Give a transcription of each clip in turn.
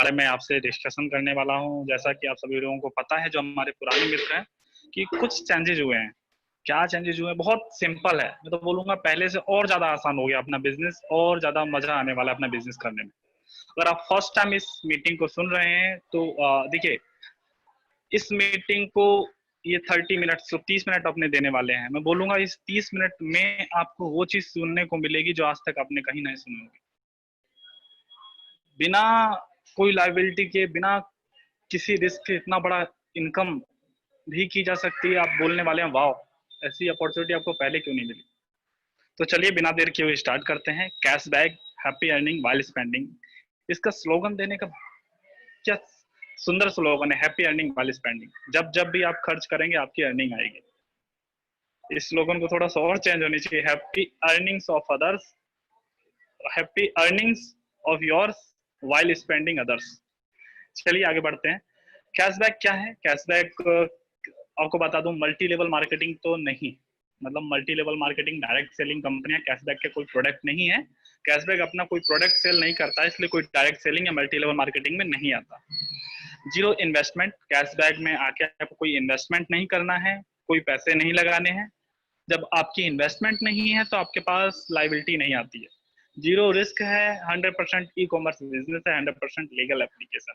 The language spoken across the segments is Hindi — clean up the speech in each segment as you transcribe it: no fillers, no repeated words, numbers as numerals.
बारे में आपसे डिस्कशन करने वाला हूँ। जैसा कि आप सभी लोगों को पता है, जो हमारे पुराने मित्र हैं, कि कुछ चेंजेस हुए हैं। क्या चेंजेस हुए हैं? बहुत सिंपल है। मैं तो बोलूंगा पहले से और ज्यादा आसान हो गया अपना बिजनेस, और ज्यादा मजा आने वाला है अपना बिजनेस करने में। अगर आप फर्स्ट टाइम इस मीटिंग को सुन रहे हैं तो देखिए, इस मीटिंग को ये 30 मिनट तो 30 मिनट अपने देने वाले हैं। मैं बोलूंगा इस 30 मिनट में आपको वो चीज सुनने को मिलेगी जो आज तक आपने कहीं नहीं सुनी होगी। बिना कोई लाइबिलिटी के, बिना किसी रिस्क के इतना बड़ा इनकम भी की जा सकती है। आप बोलने वाले हैं वाओ, ऐसी अपॉर्चुनिटी आपको पहले क्यों नहीं मिली। तो चलिए बिना देर किए हुए स्टार्ट करते हैं। Cashback, happy earning while spending, इसका स्लोगन देने का क्या सुंदर स्लोगन है। हैप्पी अर्निंग वाइल स्पेंडिंग, जब जब भी आप खर्च करेंगे आपकी अर्निंग आएगी। इस स्लोगन को थोड़ा सा और चेंज होनी चाहिए। Happy earnings of others, happy earnings of yours while spending others. चलिए आगे बढ़ते हैं। कैशबैक क्या है? कैशबैक आपको बता दूं, मल्टी लेवल मार्केटिंग तो नहीं। मतलब multi level marketing, direct selling कंपनियां कैशबैक के कोई प्रोडक्ट नहीं है। कैशबैक अपना कोई प्रोडक्ट सेल नहीं करता है, इसलिए कोई डायरेक्ट सेलिंग या मल्टी लेवल मार्केटिंग में नहीं आता। जीरो इन्वेस्टमेंट, कैशबैक में आके आपको कोई इन्वेस्टमेंट नहीं करना है, कोई पैसे नहीं लगाने हैं। जब आपकी इन्वेस्टमेंट नहीं है तो आपके पास लाइबिलिटी नहीं आती है। जीरो रिस्क है, 100% ई कॉमर्स बिजनेस है, 100% लीगल एप्लीकेशन।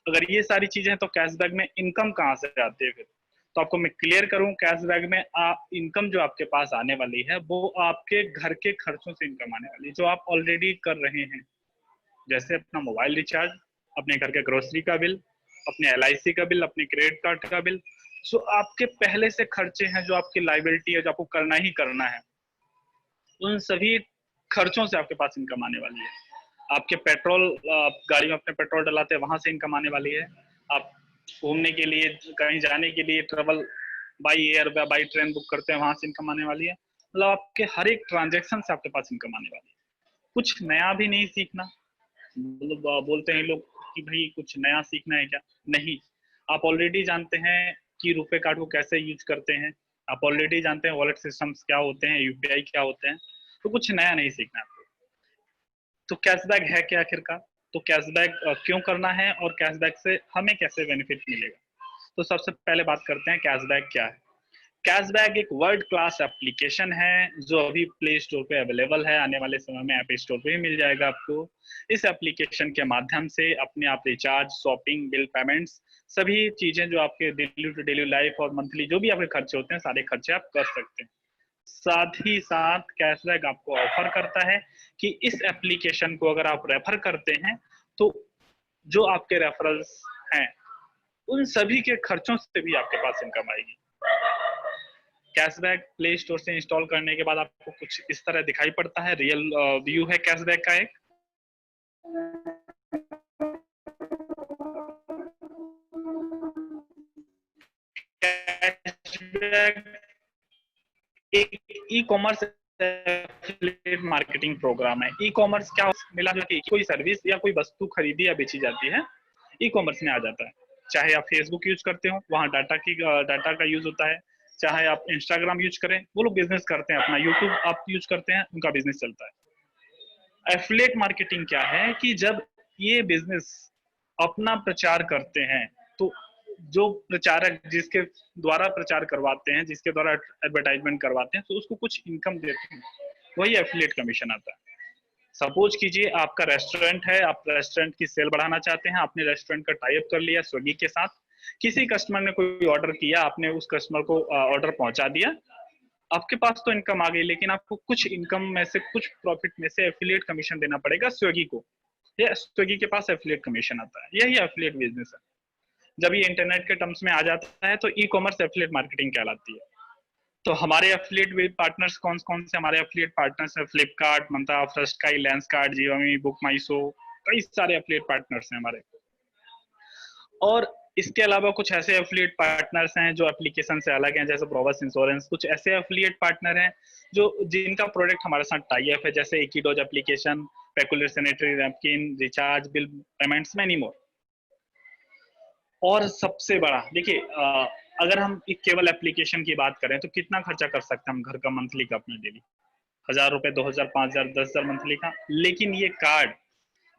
अगर ये सारी चीजें हैं तो कैशबैक में इनकम कहाँ से आती है फिर? तो आपको मैं क्लियर करूं, कैशबैक में इनकम जो आपके पास आने वाली है वो आपके घर के खर्चों से इनकम आने वाली है, जो आप ऑलरेडी कर रहे हैं। जैसे अपना मोबाइल रिचार्ज, अपने घर के ग्रोसरी का बिल, अपने LIC का बिल, अपने क्रेडिट कार्ड का बिल, जो आपके पहले से खर्चे हैं, जो आपकी लाइबिलिटी है, जो आपको करना ही करना है, उन सभी खर्चों से आपके पास इनकम आने वाली है। आपके पेट्रोल, आप गाड़ी में अपने पेट्रोल डलाते हैं, वहां से इनकम आने वाली है। आप घूमने के लिए, कहीं जाने के लिए ट्रेवल बाई एयर या बाई ट्रेन बुक करते हैं, वहां से इनकम आने वाली है। मतलब आपके हर एक ट्रांजेक्शन से आपके पास इनकम आने वाली है। कुछ नया भी नहीं सीखना। मतलब बोलते हैं लोग कि भाई कुछ नया सीखना है क्या? नहीं, आप ऑलरेडी जानते हैं कि रुपए कार्ड को कैसे यूज करते हैं। आप ऑलरेडी जानते हैं वॉलेट सिस्टम्स क्या होते हैं, UPI क्या होते हैं। तो कुछ नया नहीं सीखना है आपको। तो कैशबैक है क्या आखिरकार? तो कैशबैक क्यों करना है और कैशबैक से हमें कैसे बेनिफिट मिलेगा? तो सबसे पहले बात करते हैं कैशबैक क्या है। कैशबैक एक वर्ल्ड क्लास एप्लीकेशन है जो अभी प्ले स्टोर पे अवेलेबल है। आने वाले समय में ऐप स्टोर पे भी मिल जाएगा आपको। इस एप्लीकेशन के माध्यम से अपने आप रिचार्ज, शॉपिंग, बिल पेमेंट्स, सभी चीजें जो आपके डेली टू डेली लाइफ और मंथली जो भी आपके खर्चे होते हैं, सारे खर्चे आप कर सकते हैं। साथ ही साथ कैशबैक आपको ऑफर करता है कि इस एप्लीकेशन को अगर आप रेफर करते हैं तो जो आपके रेफरल्स हैं उन सभी के खर्चों से भी आपके पास इनकम आएगी। कैशबैक प्ले स्टोर से इंस्टॉल करने के बाद आपको कुछ इस तरह दिखाई पड़ता है। रियल व्यू है कैशबैक का एक। कैशबैक एक e commerce affiliate marketing programme है। ई कॉमर्स क्या मिला जो कि कोई सर्विस या कोई वस्तु खरीदी या बेची जाती है, ई कॉमर्स में आ जाता है। चाहे आप फेसबुक यूज करते हो, वहां डाटा का यूज होता है। चाहे आप इंस्टाग्राम यूज करें, वो लोग बिजनेस करते हैं अपना। यूट्यूब आप यूज करते हैं, उनका बिजनेस चलता है। एफिलिएट मार्केटिंग क्या है कि जब ये बिजनेस अपना प्रचार करते हैं तो जो प्रचारक जिसके द्वारा प्रचार करवाते हैं, जिसके द्वारा एडवर्टाइजमेंट करवाते हैं, तो उसको कुछ इनकम देते हैं, वही एफिलिएट कमीशन आता है। सपोज कीजिए आपका रेस्टोरेंट है, आप रेस्टोरेंट की सेल बढ़ाना चाहते हैं, आपने रेस्टोरेंट का टाई अप कर लिया स्विगी के साथ। किसी कस्टमर ने कोई ऑर्डर किया, आपने उस कस्टमर को ऑर्डर पहुंचा दिया, आपके पास तो इनकम आ गई, लेकिन आपको कुछ इनकम में से, कुछ प्रॉफिट में से एफिलिएट कमीशन देना पड़ेगा स्विगी को। ये स्विगी के पास एफिलिएट कमीशन आता है। यही एफिलिएट बिजनेस है। जब ये इंटरनेट के टर्म्स में आ जाता है तो ई कॉमर्स एफिलिएट मार्केटिंग कहलाती है। तो हमारे एफिलिएट पार्टनर्स कौन कौन से हमारे एफिलिएट पार्टनर्स हैं? फ्लिपकार्ट, मंत्रा, फर्स्टक्राई, लेंसकार्ट, जियोमी, बुक माई शो, कई सारे एफिलिएट पार्टनर्स हैं हमारे। और इसके अलावा कुछ ऐसे एफिलिएट पार्टनर्स हैं जो एप्लीकेशन से अलग हैं, जैसे प्रोवस इंश्योरेंस। कुछ ऐसे एफिलिएट पार्टनर हैं जो जिनका प्रोडक्ट हमारे साथ टाई अप है, जैसे इकीडोज एप्लीकेशन, पेकुलर sanitary napkin, recharge, bill payments, many more. और सबसे बड़ा देखिए, अगर हम केवल एप्लीकेशन की बात करें तो कितना खर्चा कर सकते हैं हम घर का मंथली का अपने डेली? 1000 रुपए, 2000, 5000, 10,000 मंथली का। लेकिन ये कार्ड,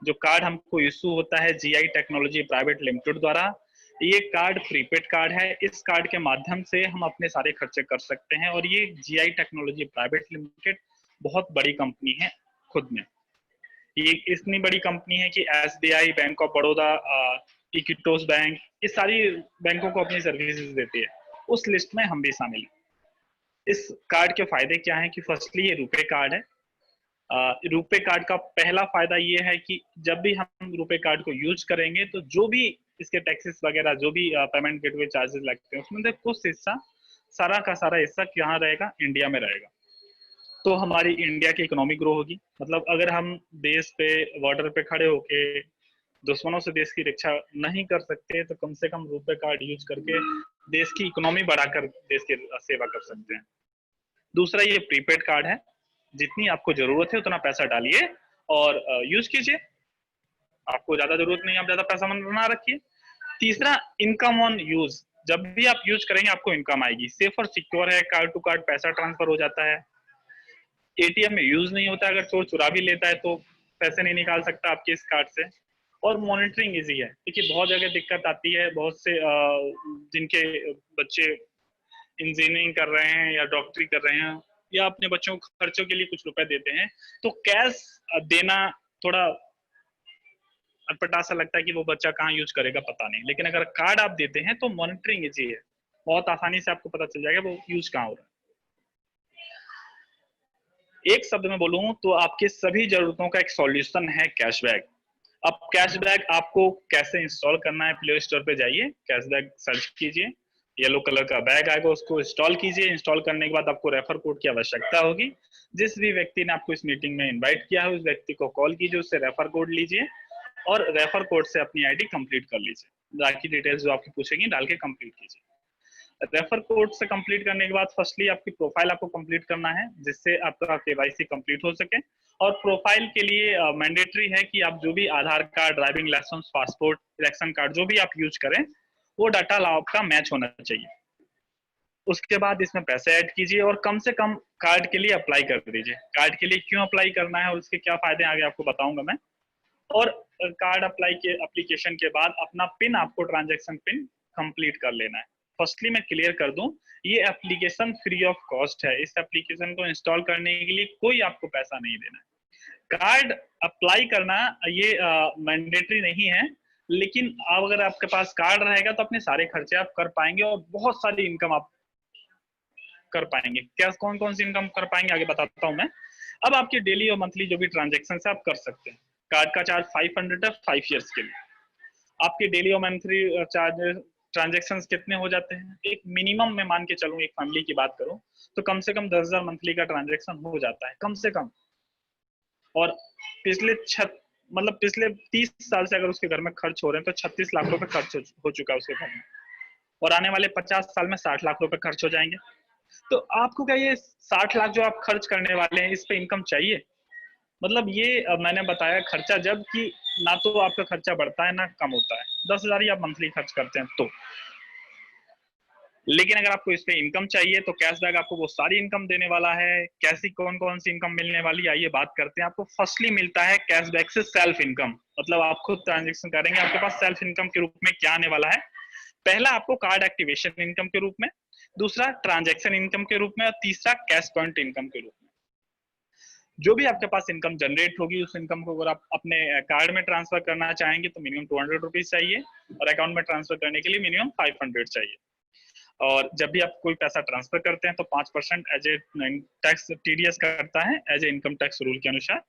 जो कार्ड हमको इशू होता है जीआई टेक्नोलॉजी प्राइवेट लिमिटेड द्वारा, ये कार्ड प्रीपेड कार्ड है। इस कार्ड के माध्यम से हम अपने सारे खर्चे कर सकते हैं, और ये जीआई टेक्नोलॉजी प्राइवेट लिमिटेड बहुत बड़ी कंपनी है खुद में। ये इतनी बड़ी कंपनी है कि SBI, bank of Baroda, Iquitos bank, ये सारी बैंकों को अपनी सर्विसेज देती है। उस लिस्ट में हम भी शामिल हैं। इस कार्ड के फायदे क्या हैं कि फर्स्टली ये रुपे कार्ड है। रुपे कार्ड का पहला फायदा ये है कि जब भी हम रुपे कार्ड को यूज करेंगे तो जो भी इसके टैक्सेस वगैरह, जो भी पेमेंट गेटवे चार्जेस लगते हैं, उसमें से कुछ हिस्सा, सारा का सारा हिस्सा यहाँ रहेगा, इंडिया में रहेगा। तो हमारी इंडिया की इकोनॉमी ग्रो होगी। मतलब अगर हम देश पे बॉर्डर पे खड़े होके दुश्मनों से देश की रक्षा नहीं कर सकते, तो कम से कम रुपे कार्ड यूज करके देश की इकोनॉमी बढ़ाकर देश की सेवा कर सकते हैं। दूसरा, ये प्रीपेड कार्ड है। जितनी आपको जरूरत है उतना पैसा डालिए और यूज कीजिए। आपको ज्यादा जरूरत नहीं, आप ज्यादा पैसा ना रखिए। तीसरा, इनकम ऑन यूज। जब भी आप यूज करेंगे आपको इनकम आएगी। सेफ और सिक्योर है, कार्ड टू कार्ड पैसा ट्रांसफर हो जाता है। एटीएम में यूज नहीं होता, अगर चोर चुरा भी लेता है तो पैसे नहीं निकाल सकता आपके इस कार्ड से। और मॉनिटरिंग इजी है। देखिए बहुत जगह दिक्कत आती है, बहुत से जिनके बच्चे इंजीनियरिंग कर रहे हैं या डॉक्टरी कर रहे हैं, या अपने बच्चों को खर्चों के लिए कुछ रुपए देते हैं, तो कैश देना थोड़ा अटपटा सा लगता है कि वो बच्चा कहाँ यूज करेगा पता नहीं। लेकिन अगर कार्ड आप देते हैं तो मॉनिटरिंग इजी है, बहुत आसानी से आपको पता चल जाएगा वो यूज कहाँ हो रहा है। एक शब्द में बोलूं तो आपके सभी जरूरतों का एक सॉल्यूशन है कैशबैक। अब कैशबैक आपको कैसे इंस्टॉल करना है, प्ले स्टोर पे जाइए, कैशबैक सर्च कीजिए, येलो कलर का बैग आएगा, उसको इंस्टॉल कीजिए। इंस्टॉल करने के बाद आपको रेफर कोड की आवश्यकता होगी। जिस भी व्यक्ति ने आपको इस मीटिंग में इनवाइट किया है उस व्यक्ति को कॉल कीजिए, उससे रेफर कोड लीजिए और रेफर कोड से अपनी आईडी कंप्लीट कर लीजिए। बाकी डिटेल्स जो आपकी पूछेगी डाल के कंप्लीट कीजिए। रेफर कोड से कंप्लीट करने के बाद फर्स्टली आपकी प्रोफाइल आपको कंप्लीट करना है, जिससे आपका केवाईसी कंप्लीट हो सके। और प्रोफाइल के लिए मैंडेटरी है कि आप जो भी Aadhaar card, driving licence, passport, election card जो भी आप यूज करें, वो डाटा आपका मैच होना चाहिए। उसके बाद इसमें पैसे ऐड कीजिए और कम से कम कार्ड के लिए अप्लाई कर दीजिए। कार्ड के लिए क्यों अप्लाई करना है और उसके क्या फायदे आगे आपको बताऊंगा मैं। और कार्ड अप्लाई के एप्लीकेशन के बाद अपना पिन, आपको ट्रांजैक्शन पिन कंप्लीट कर लेना है। फर्स्टली मैं क्लियर कर दूं, ये एप्लीकेशन फ्री ऑफ कॉस्ट है। इस एप्लीकेशन को इंस्टॉल करने के लिए कोई आपको पैसा नहीं देना है। कार्ड अप्लाई करना ये मैंडेटरी नहीं है, लेकिन अब अगर आपके पास कार्ड रहेगा तो अपने सारे खर्चे आप कर पाएंगे और बहुत सारी इनकम आप कर पाएंगे। क्या कौन कौन सी इनकम कर पाएंगे आगे बताता हूं मैं। अब आपके डेली और मंथली जो भी ट्रांजेक्शन है आप कर सकते हैं। कार्ड का चार्ज 500 है 5 ईयर्स के लिए। आपके डेली और मंथली चार्ज ट्रांजेक्शन कितने हो जाते हैं, एक मिनिमम में मान के चलूं, एक फैमिली की बात करूं तो कम से कम 10,000 मंथली का ट्रांजेक्शन हो जाता है कम से कम। और पिछले मतलब पिछले 30 साल से अगर उसके घर में खर्च हो रहे हैं तो 36 लाख रुपए खर्च हो चुका है उसके घर में, और आने वाले 50 साल में 60 लाख रुपए खर्च हो जाएंगे। तो आपको क्या ये 60 लाख जो आप खर्च करने वाले हैं इस पे इनकम चाहिए? मतलब ये मैंने बताया खर्चा, जब कि ना तो आपका खर्चा बढ़ता है ना कम होता है। 10,000 ही आप मंथली खर्च करते हैं तो। लेकिन अगर आपको इस पे इनकम चाहिए तो कैशबैक आपको वो सारी इनकम देने वाला है। कैसी कौन कौन सी इनकम मिलने वाली, आइए बात करते हैं। आपको फर्स्टली मिलता है कैशबैक से सेल्फ इनकम, मतलब आप खुद ट्रांजेक्शन करेंगे, आपके पास सेल्फ इनकम के रूप में क्या आने वाला है। पहला आपको कार्ड एक्टिवेशन इनकम के रूप में, दूसरा ट्रांजैक्शन इनकम के रूप में, और तीसरा कैश पॉइंट इनकम के रूप में। जो भी आपके पास इनकम जनरेट होगी उस इनकम को अगर आप अपने कार्ड में ट्रांसफर करना चाहेंगे तो मिनिमम 200 रुपीज चाहिए, और अकाउंट में ट्रांसफर करने के लिए मिनिमम 500 चाहिए। और जब भी आप कोई पैसा ट्रांसफर करते हैं तो 5% एज ए टैक्स टीडीएस करता है, as a income tax rule के अनुसार।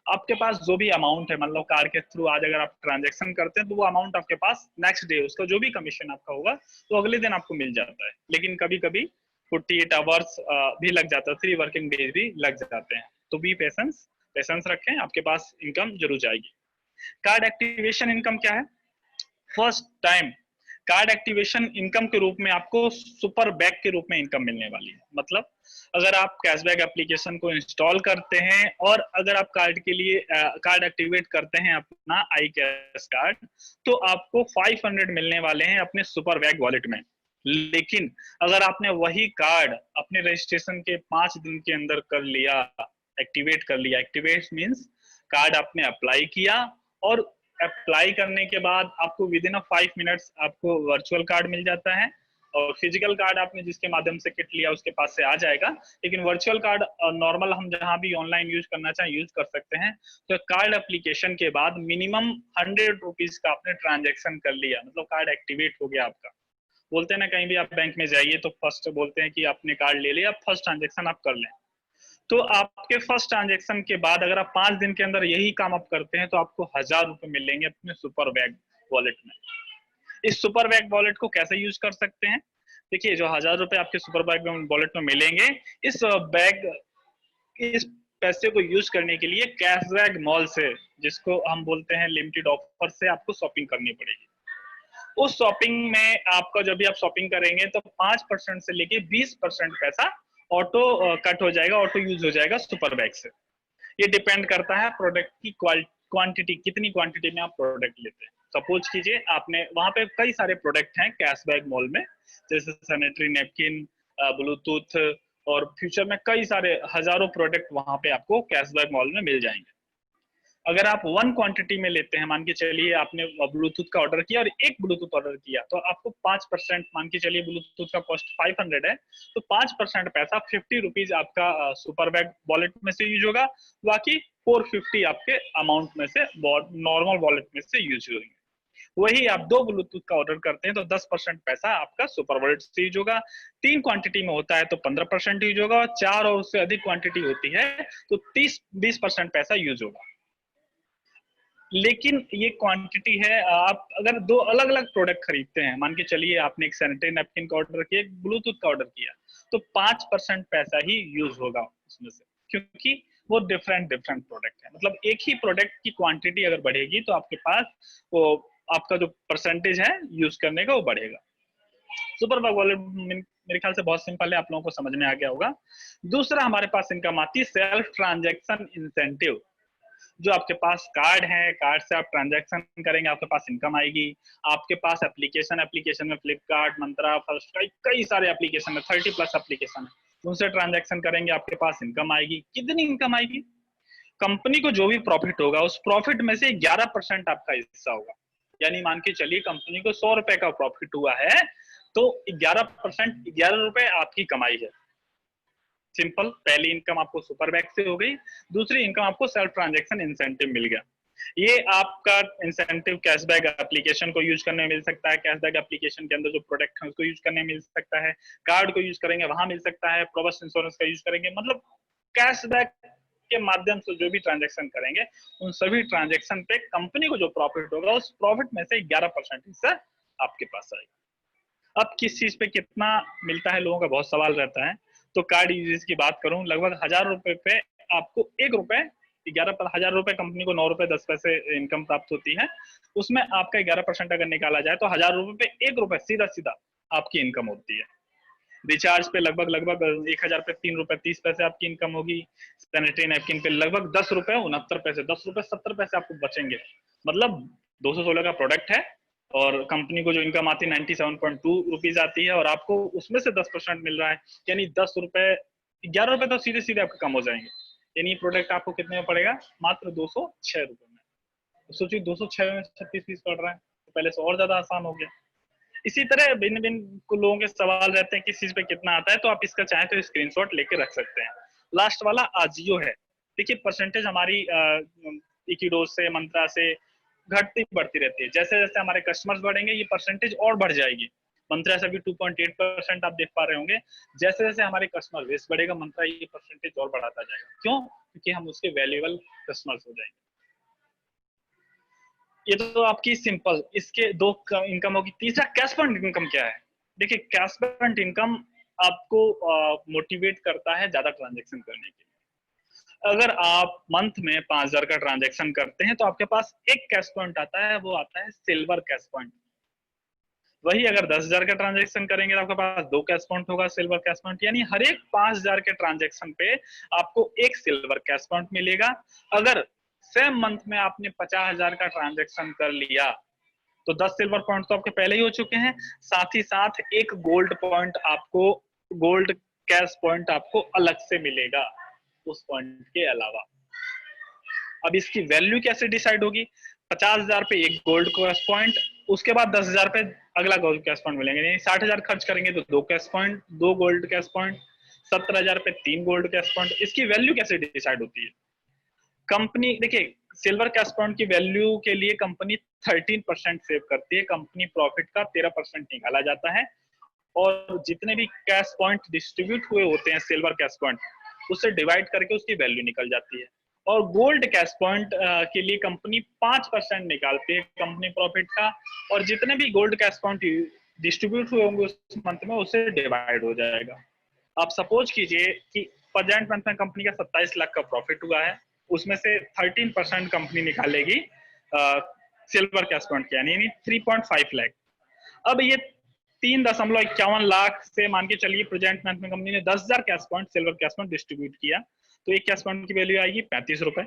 आपके पास जो भी अमाउंट है, मतलब कार्ड के थ्रू आज अगर आप ट्रांजैक्शन करते हैं तो वो अमाउंट आपके पास नेक्स्ट डे उसका जो भी कमीशन आपका होगा तो अगले दिन आपको मिल जाता है। लेकिन कभी कभी 48 आवर्स भी लग जाता है, 3 वर्किंग डेज भी लग जाते हैं। तो बी पेशेंस रखें, आपके पास इनकम जरूर जाएगी। कार्ड एक्टिवेशन इनकम क्या है? First time card activation income के रूप में आपको सुपर बैक के रूप में इनकम मिलने वाली है। मतलब अगर आप कैशबैक एप्लीकेशन को इंस्टॉल करते हैं और अगर आप कार्ड के लिए कार्ड एक्टिवेट करते हैं अपना आई कैश कार्ड, तो आपको 500 मिलने वाले हैं अपने सुपर बैक वॉलेट में। लेकिन अगर आपने वही कार्ड अपने रजिस्ट्रेशन के 5 दिन के अंदर कर लिया, एक्टिवेट कर लिया, एक्टिवेट मीन्स कार्ड आपने अप्लाई किया और अप्लाई करने के बाद आपको विद इन 5 मिनट्स आपको वर्चुअल कार्ड मिल जाता है, और फिजिकल कार्ड आपने जिसके माध्यम से किट लिया उसके पास से आ जाएगा। लेकिन वर्चुअल कार्ड नॉर्मल हम जहां भी ऑनलाइन यूज करना चाहें यूज कर सकते हैं। तो कार्ड एप्लीकेशन के बाद मिनिमम 100 रुपीज का आपने ट्रांजेक्शन कर लिया, मतलब कार्ड एक्टिवेट हो गया आपका। बोलते हैं ना कहीं भी आप बैंक में जाइए तो फर्स्ट बोलते हैं कि आपने कार्ड ले लिया, फर्स्ट ट्रांजेक्शन आप कर लें। तो आपके फर्स्ट ट्रांजेक्शन के बाद अगर आप 5 दिन के अंदर यही काम आप करते हैं तो आपको 1000 रुपए मिलेंगे अपने सुपर बैग वॉलेट में। इस सुपर बैग वॉलेट को कैसे यूज कर सकते हैं? देखिए, जो 1000 रुपए आपके सुपर बैग वॉलेट में मिलेंगे, इस बैग इस पैसे को यूज करने के लिए कैशबैक मॉल से, जिसको हम बोलते हैं लिमिटेड ऑफर से, आपको शॉपिंग करनी पड़ेगी। उस शॉपिंग में आपका जब भी आप शॉपिंग करेंगे तो 5% से लेके 20% पैसा ऑटो कट हो जाएगा, ऑटो यूज हो जाएगा सुपर बैग से। ये डिपेंड करता है प्रोडक्ट की क्वांटिटी, कितनी क्वांटिटी में आप प्रोडक्ट लेते हैं। सपोज कीजिए आपने वहां पे कई सारे प्रोडक्ट हैं कैशबैक मॉल में, जैसे सैनिटरी नैपकिन, ब्लूटूथ, और फ्यूचर में कई सारे हजारों प्रोडक्ट वहां पे आपको कैशबैक मॉल में मिल जाएंगे। अगर आप 1 क्वांटिटी में लेते हैं, मान के चलिए आपने ब्लूटूथ का ऑर्डर किया और एक ब्लूटूथ ऑर्डर किया, तो आपको 5%, मान के चलिए ब्लूटूथ का कॉस्ट 500 है, तो 5% पैसा 50 रुपीज आपका सुपर बैग वॉलेट में से यूज होगा, बाकी 450 आपके अमाउंट में से नॉर्मल वॉलेट में से यूज होंगे। वही आप 2 ब्लूटूथ का ऑर्डर करते हैं तो 10% पैसा आपका सुपर वॉलेट से यूज होगा। 3 क्वांटिटी में होता है तो 15% यूज होगा, और 4 और उससे अधिक क्वांटिटी होती है तो 20% पैसा यूज होगा। लेकिन ये क्वांटिटी है, आप अगर 2 अलग अलग प्रोडक्ट खरीदते हैं, मान के चलिए आपने एक सैनिटरी नैपकिन का ऑर्डर किया, एक ब्लूटूथ का ऑर्डर किया, तो 5% पैसा ही यूज होगा उसमें से, क्योंकि वो डिफरेंट डिफरेंट प्रोडक्ट है। मतलब एक ही प्रोडक्ट की क्वांटिटी अगर बढ़ेगी तो आपके पास वो आपका जो परसेंटेज है यूज करने का वो बढ़ेगा। सुपर बग वॉलेट मेरे ख्याल से बहुत सिंपल है, आप लोगों को समझ में आ गया होगा। दूसरा हमारे पास इनकम आती है सेल्फ ट्रांजेक्शन इंसेंटिव। जो आपके पास कार्ड है, कार्ड से आप ट्रांजैक्शन करेंगे, आपके पास इनकम आएगी। आपके पास एप्लीकेशन में फ्लिपकार्ट, मंत्रा, फर्स्ट क्राई, कई सारे एप्लीकेशन है, 30+ एप्लीकेशन है, उनसे ट्रांजैक्शन करेंगे, आपके पास इनकम आएगी। कितनी इनकम आएगी? कंपनी को जो भी प्रॉफिट होगा उस प्रॉफिट में से 11% आपका हिस्सा होगा। यानी मान के चलिए कंपनी को 100 रुपए का प्रॉफिट हुआ है तो 11%, 11 रुपए आपकी कमाई है। सिंपल, पहली इनकम आपको सुपर बैक से हो गई, दूसरी इनकम आपको सेल्फ ट्रांजैक्शन इंसेंटिव मिल गया। ये आपका इंसेंटिव कैशबैक एप्लीकेशन को यूज करने में मिल सकता है, कैशबैक एप्लीकेशन के अंदर जो प्रोडक्ट है उसको यूज करने में मिल सकता है, कार्ड को यूज करेंगे वहां मिल सकता है, प्रोबस इंश्योरेंस का यूज करेंगे, मतलब कैशबैक के माध्यम से जो भी ट्रांजैक्शन करेंगे उन सभी ट्रांजैक्शन पे कंपनी को जो प्रॉफिट होगा उस प्रॉफिट में से 11% हिस्सा आपके पास आएगा। अब किस चीज पे कितना मिलता है, लोगों का बहुत सवाल रहता है। तो कार्ड यूजेस की बात करूं, लगभग 1000 रुपए पे आपको 1 रुपए, 11,000 रुपए कंपनी को 9 रुपए 10 पैसे इनकम प्राप्त होती है। उसमें आपका 11% अगर निकाला जाए तो 1000 रुपए पे 1 रुपए सीधा सीधा आपकी इनकम होती है। रिचार्ज पे लगभग लगभग 1000 पे 3 रुपए 30 पैसे आपकी इनकम होगी। सैनिटरी नैपकिन पे लगभग 10 रुपए 69 पैसे, 10 रुपए 70 पैसे आपको बचेंगे। मतलब 216 का प्रोडक्ट है और कंपनी को जो इनकम आती है 97.2 रुपीज आती है, और आपको उसमें से 10% मिल रहा है, यानी 10 रुपए 11 रुपए तो सीधे सीधे आपके कम हो जाएंगे। यानी ये प्रोडक्ट आपको कितने में पड़ेगा? मात्र 206 रुपए में। तो सोचिए 206 में 36 पीस पड़ रहा है, तो पहले से और ज्यादा आसान हो गया। इसी तरह भिन्न भिन्न लोगों के सवाल रहते हैं किस चीज पे कितना आता है, तो आप इसका चाहे तो स्क्रीनशॉट लेके रख सकते हैं। लास्ट वाला आजियो है। देखिए परसेंटेज हमारी इकिडोस से, मंत्रा से घटती बढ़ती रहती है। जैसे जैसे हमारे कस्टमर्स बढ़ेंगे ये परसेंटेज और बढ़ जाएगी। मंत्रा से भी 2.8% आप देख पा रहे होंगे। जैसे जैसे हमारे कस्टमर बेस बढ़ेगा मंत्रा ये परसेंटेज और बढ़ाता जाएगा। क्यों? क्योंकि हम उसके वैल्यूएबल कस्टमर्स हो जाएंगे। ये तो आपकी सिंपल, इसके 2 इनकम होगी। तीसरा कैश फंड इनकम क्या है? देखिए कैश फंड इनकम आपको मोटिवेट करता है ज्यादा ट्रांजैक्शन करने के लिए। अगर आप मंथ में 5000 का ट्रांजैक्शन करते हैं तो आपके पास एक कैश पॉइंट आता है, वो आता है सिल्वर कैश पॉइंट। वही अगर 10,000 का ट्रांजैक्शन करेंगे तो आपके पास 2 कैश पॉइंट होगा, सिल्वर कैश पॉइंट। यानी हर एक 5000 के ट्रांजैक्शन पे आपको एक सिल्वर कैश पॉइंट मिलेगा। अगर सेम मंथ में आपने 50,000 का ट्रांजैक्शन कर लिया तो 10 सिल्वर पॉइंट तो आपके पहले ही हो चुके हैं, साथ ही साथ एक गोल्ड पॉइंट आपको, गोल्ड कैश पॉइंट आपको अलग से मिलेगा उस पॉइंट के अलावा। अब इसकी वैल्यू कैसे डिसाइड होगी? 50,000 पे एक गोल्ड कैश पॉइंट, उसके बाद 10,000 पे अगला गोल्ड कैश पॉइंट मिलेंगे, यानी 60,000 खर्च करेंगे तो 2 cash point, 2 gold cash point, 70,000 पे 3 गोल्ड कैश पॉइंट। इसकी वैल्यू कैसे डिसाइड होती है? कंपनी देखिए, सिल्वर कैश पॉइंट की वैल्यू के लिए कंपनी 13% सेव करती है, कंपनी प्रॉफिट का 13% निकाला जाता है, और जितने भी कैश पॉइंट डिस्ट्रीब्यूट हुए होते हैं सिल्वर कैश पॉइंट, उससे डिवाइड करके उसकी वैल्यू निकल जाती है। और गोल्ड कैश पॉइंट के लिए कंपनी 5% निकालती है कंपनी प्रॉफिट का, और जितने भी गोल्ड कैश पॉइंट डिस्ट्रीब्यूट हुए होंगे उस मंथ में, उससे डिवाइड हो जाएगा। आप सपोज कीजिए कि प्रेजेंट मंथ में कंपनी का 27 लाख का प्रॉफिट हुआ है, उसमें से 13% कंपनी निकालेगी सिल्वर कैश पॉइंट के, यानी 3.5 लाख। अब ये 3.51 लाख से मान के चलिए प्रेजेंट मंथ में कंपनी ने 10,000 cash point silver cash point distribute किया, तो एक कैश पॉइंट की वैल्यू आएगी 35 रुपए।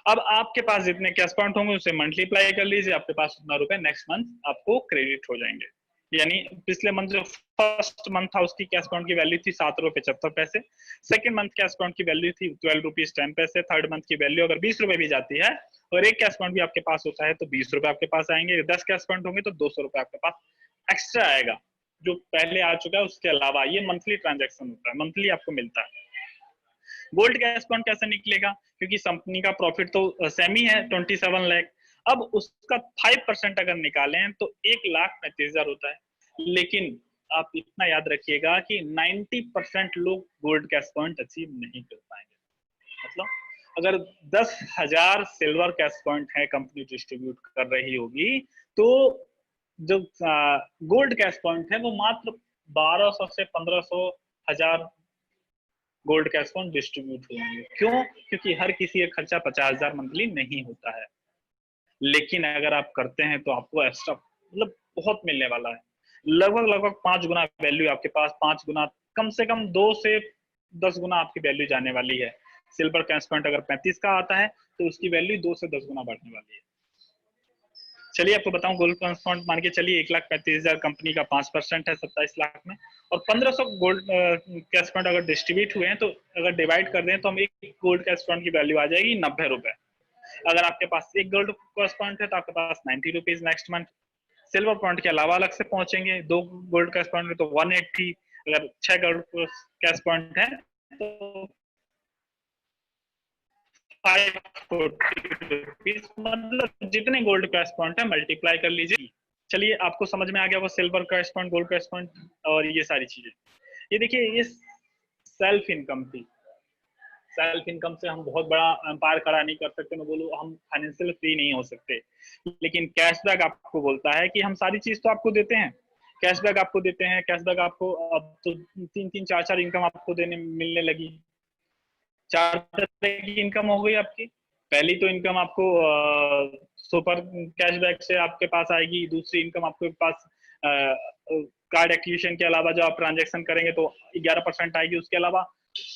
अब आपके पास जितने कैश पॉइंट होंगे उसे मल्टीप्लाई कर लीजिए, आपके पास उतना रुपए नेक्स्ट मंथ आपको क्रेडिट हो जाएंगे। यानी पिछले मंथ जो फर्स्ट मंथ था उसकी कैश पॉइंट की वैल्यू थी 7 रुपए 75 पैसे, सेकंड मंथ कैश पॉइंट की वैल्यू थी 12 रुपीज 10 पैसे, थर्ड मंथ की वैल्यू अगर 20 रुपए भी जाती है और एक कैश पॉइंट भी आपके पास होता है तो 20 रुपए आपके पास आएंगे, 10 कैश पॉइंट होंगे तो 200 रुपए आपके पास एक्स्ट्रा आएगा, जो पहले आ चुका है उसके अलावा। ये मंथली ट्रांजेक्शन होता है, मंथली आपको मिलता है। गोल्ड कैश पॉइंट कैसे निकलेगा? क्योंकि कंपनी का प्रॉफिट तो सेम ही है 27 लाख, अब उसका 5% अगर निकालें तो 1,35,000 होता है। लेकिन आप इतना याद रखिएगा कि 90% लोग गोल्ड कैश पॉइंट अचीव नहीं कर पाएंगे। मतलब अगर 10,000 सिल्वर कैश पॉइंट है कंपनी डिस्ट्रीब्यूट कर रही होगी, तो जो गोल्ड कैश पॉइंट है वो मात्र 1200 से 1500 हजार गोल्ड कैश पॉइंट डिस्ट्रीब्यूट होंगे। क्यों? क्योंकि हर किसी का खर्चा 50,000 मंथली नहीं होता है। लेकिन अगर आप करते हैं तो आपको एक्स्ट्रा मतलब बहुत मिलने वाला है, लगभग लगभग 5 गुना वैल्यू आपके पास, 5 गुना, कम से कम 2 से 10 गुना आपकी वैल्यू जाने वाली है। सिल्वर कैश पॉइंट अगर 35 का आता है तो उसकी वैल्यू 2 से 10 गुना बढ़ने वाली है। चलिए आपको बताऊं, गोल्ड कैश पॉइंट मान के चलिए 1,35,000 कंपनी का 5% है 27 लाख में, और 1500 गोल्ड कैश पॉइंट अगर डिस्ट्रीब्यूट हुए हैं तो अगर डिवाइड कर दें तो हम एक गोल्ड कैश पॉइंट की वैल्यू आ जाएगी 90 रुपए। अगर आपके पास एक गोल्ड कैश पॉइंट है तो आपके पास 90 rupees next month. Silver point के अलावा अलग से पहुंचेंगे, 2 गोल्ड कैश पॉइंट है तो 180, अगर 6 गोल्ड कैश पॉइंट है तो 540 रुपीज, मतलब जितने गोल्ड कैश पॉइंट है मल्टीप्लाई कर लीजिए। चलिए आपको समझ में आ गया वो silver cash point, gold cash point और ये सारी चीजें। ये देखिए, ये सेल्फ इनकम थी। सेल्फ इनकम से हम बहुत बड़ा एम्पायर खड़ा नहीं कर सकते, मैं बोलूँ हम फाइनेंशियल फ्री नहीं हो सकते, लेकिन कैशबैक आपको बोलता है कि हम सारी चीज तो आपको देते हैं, कैशबैक आपको देते हैं, कैशबैक आपको अब तो 3-3 4-4 इनकम आपको देने मिलने लगी। 4 तरह की इनकम हो गई आपकी। पहली तो इनकम आपको सुपर कैशबैक से आपके पास आएगी, दूसरी इनकम आपके पास कार्ड एक्टिवेशन के अलावा जो आप ट्रांजेक्शन करेंगे तो 11% आएगी, उसके अलावा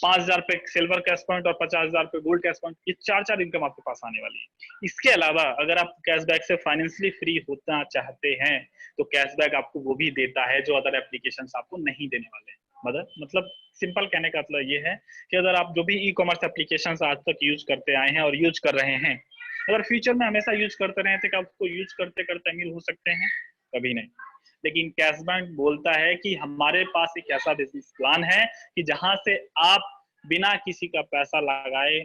5,000 पे सिल्वर कैश पॉइंट और 50,000 पे गोल्ड कैश पॉइंट, ये 4 इनकम आपके पास आने वाली है। इसके अलावा अगर आप कैशबैक से फाइनेंशियली फ्री होना चाहते हैं तो कैशबैक आपको वो भी देता है जो अदर एप्लीकेशन आपको नहीं देने वाले हैं। मतलब सिंपल कहने का मतलब ये है कि अगर आप जो भी ई कॉमर्स एप्लीकेशन आज तक यूज करते आए हैं और यूज कर रहे हैं, अगर फ्यूचर में हमेशा यूज करते रहे थे, आपको यूज करते करते अमीर हो सकते हैं? कभी नहीं। लेकिन कैशबैक बोलता है कि हमारे पास एक ऐसा बिजनेस प्लान है कि जहां से आप बिना किसी का पैसा लगाए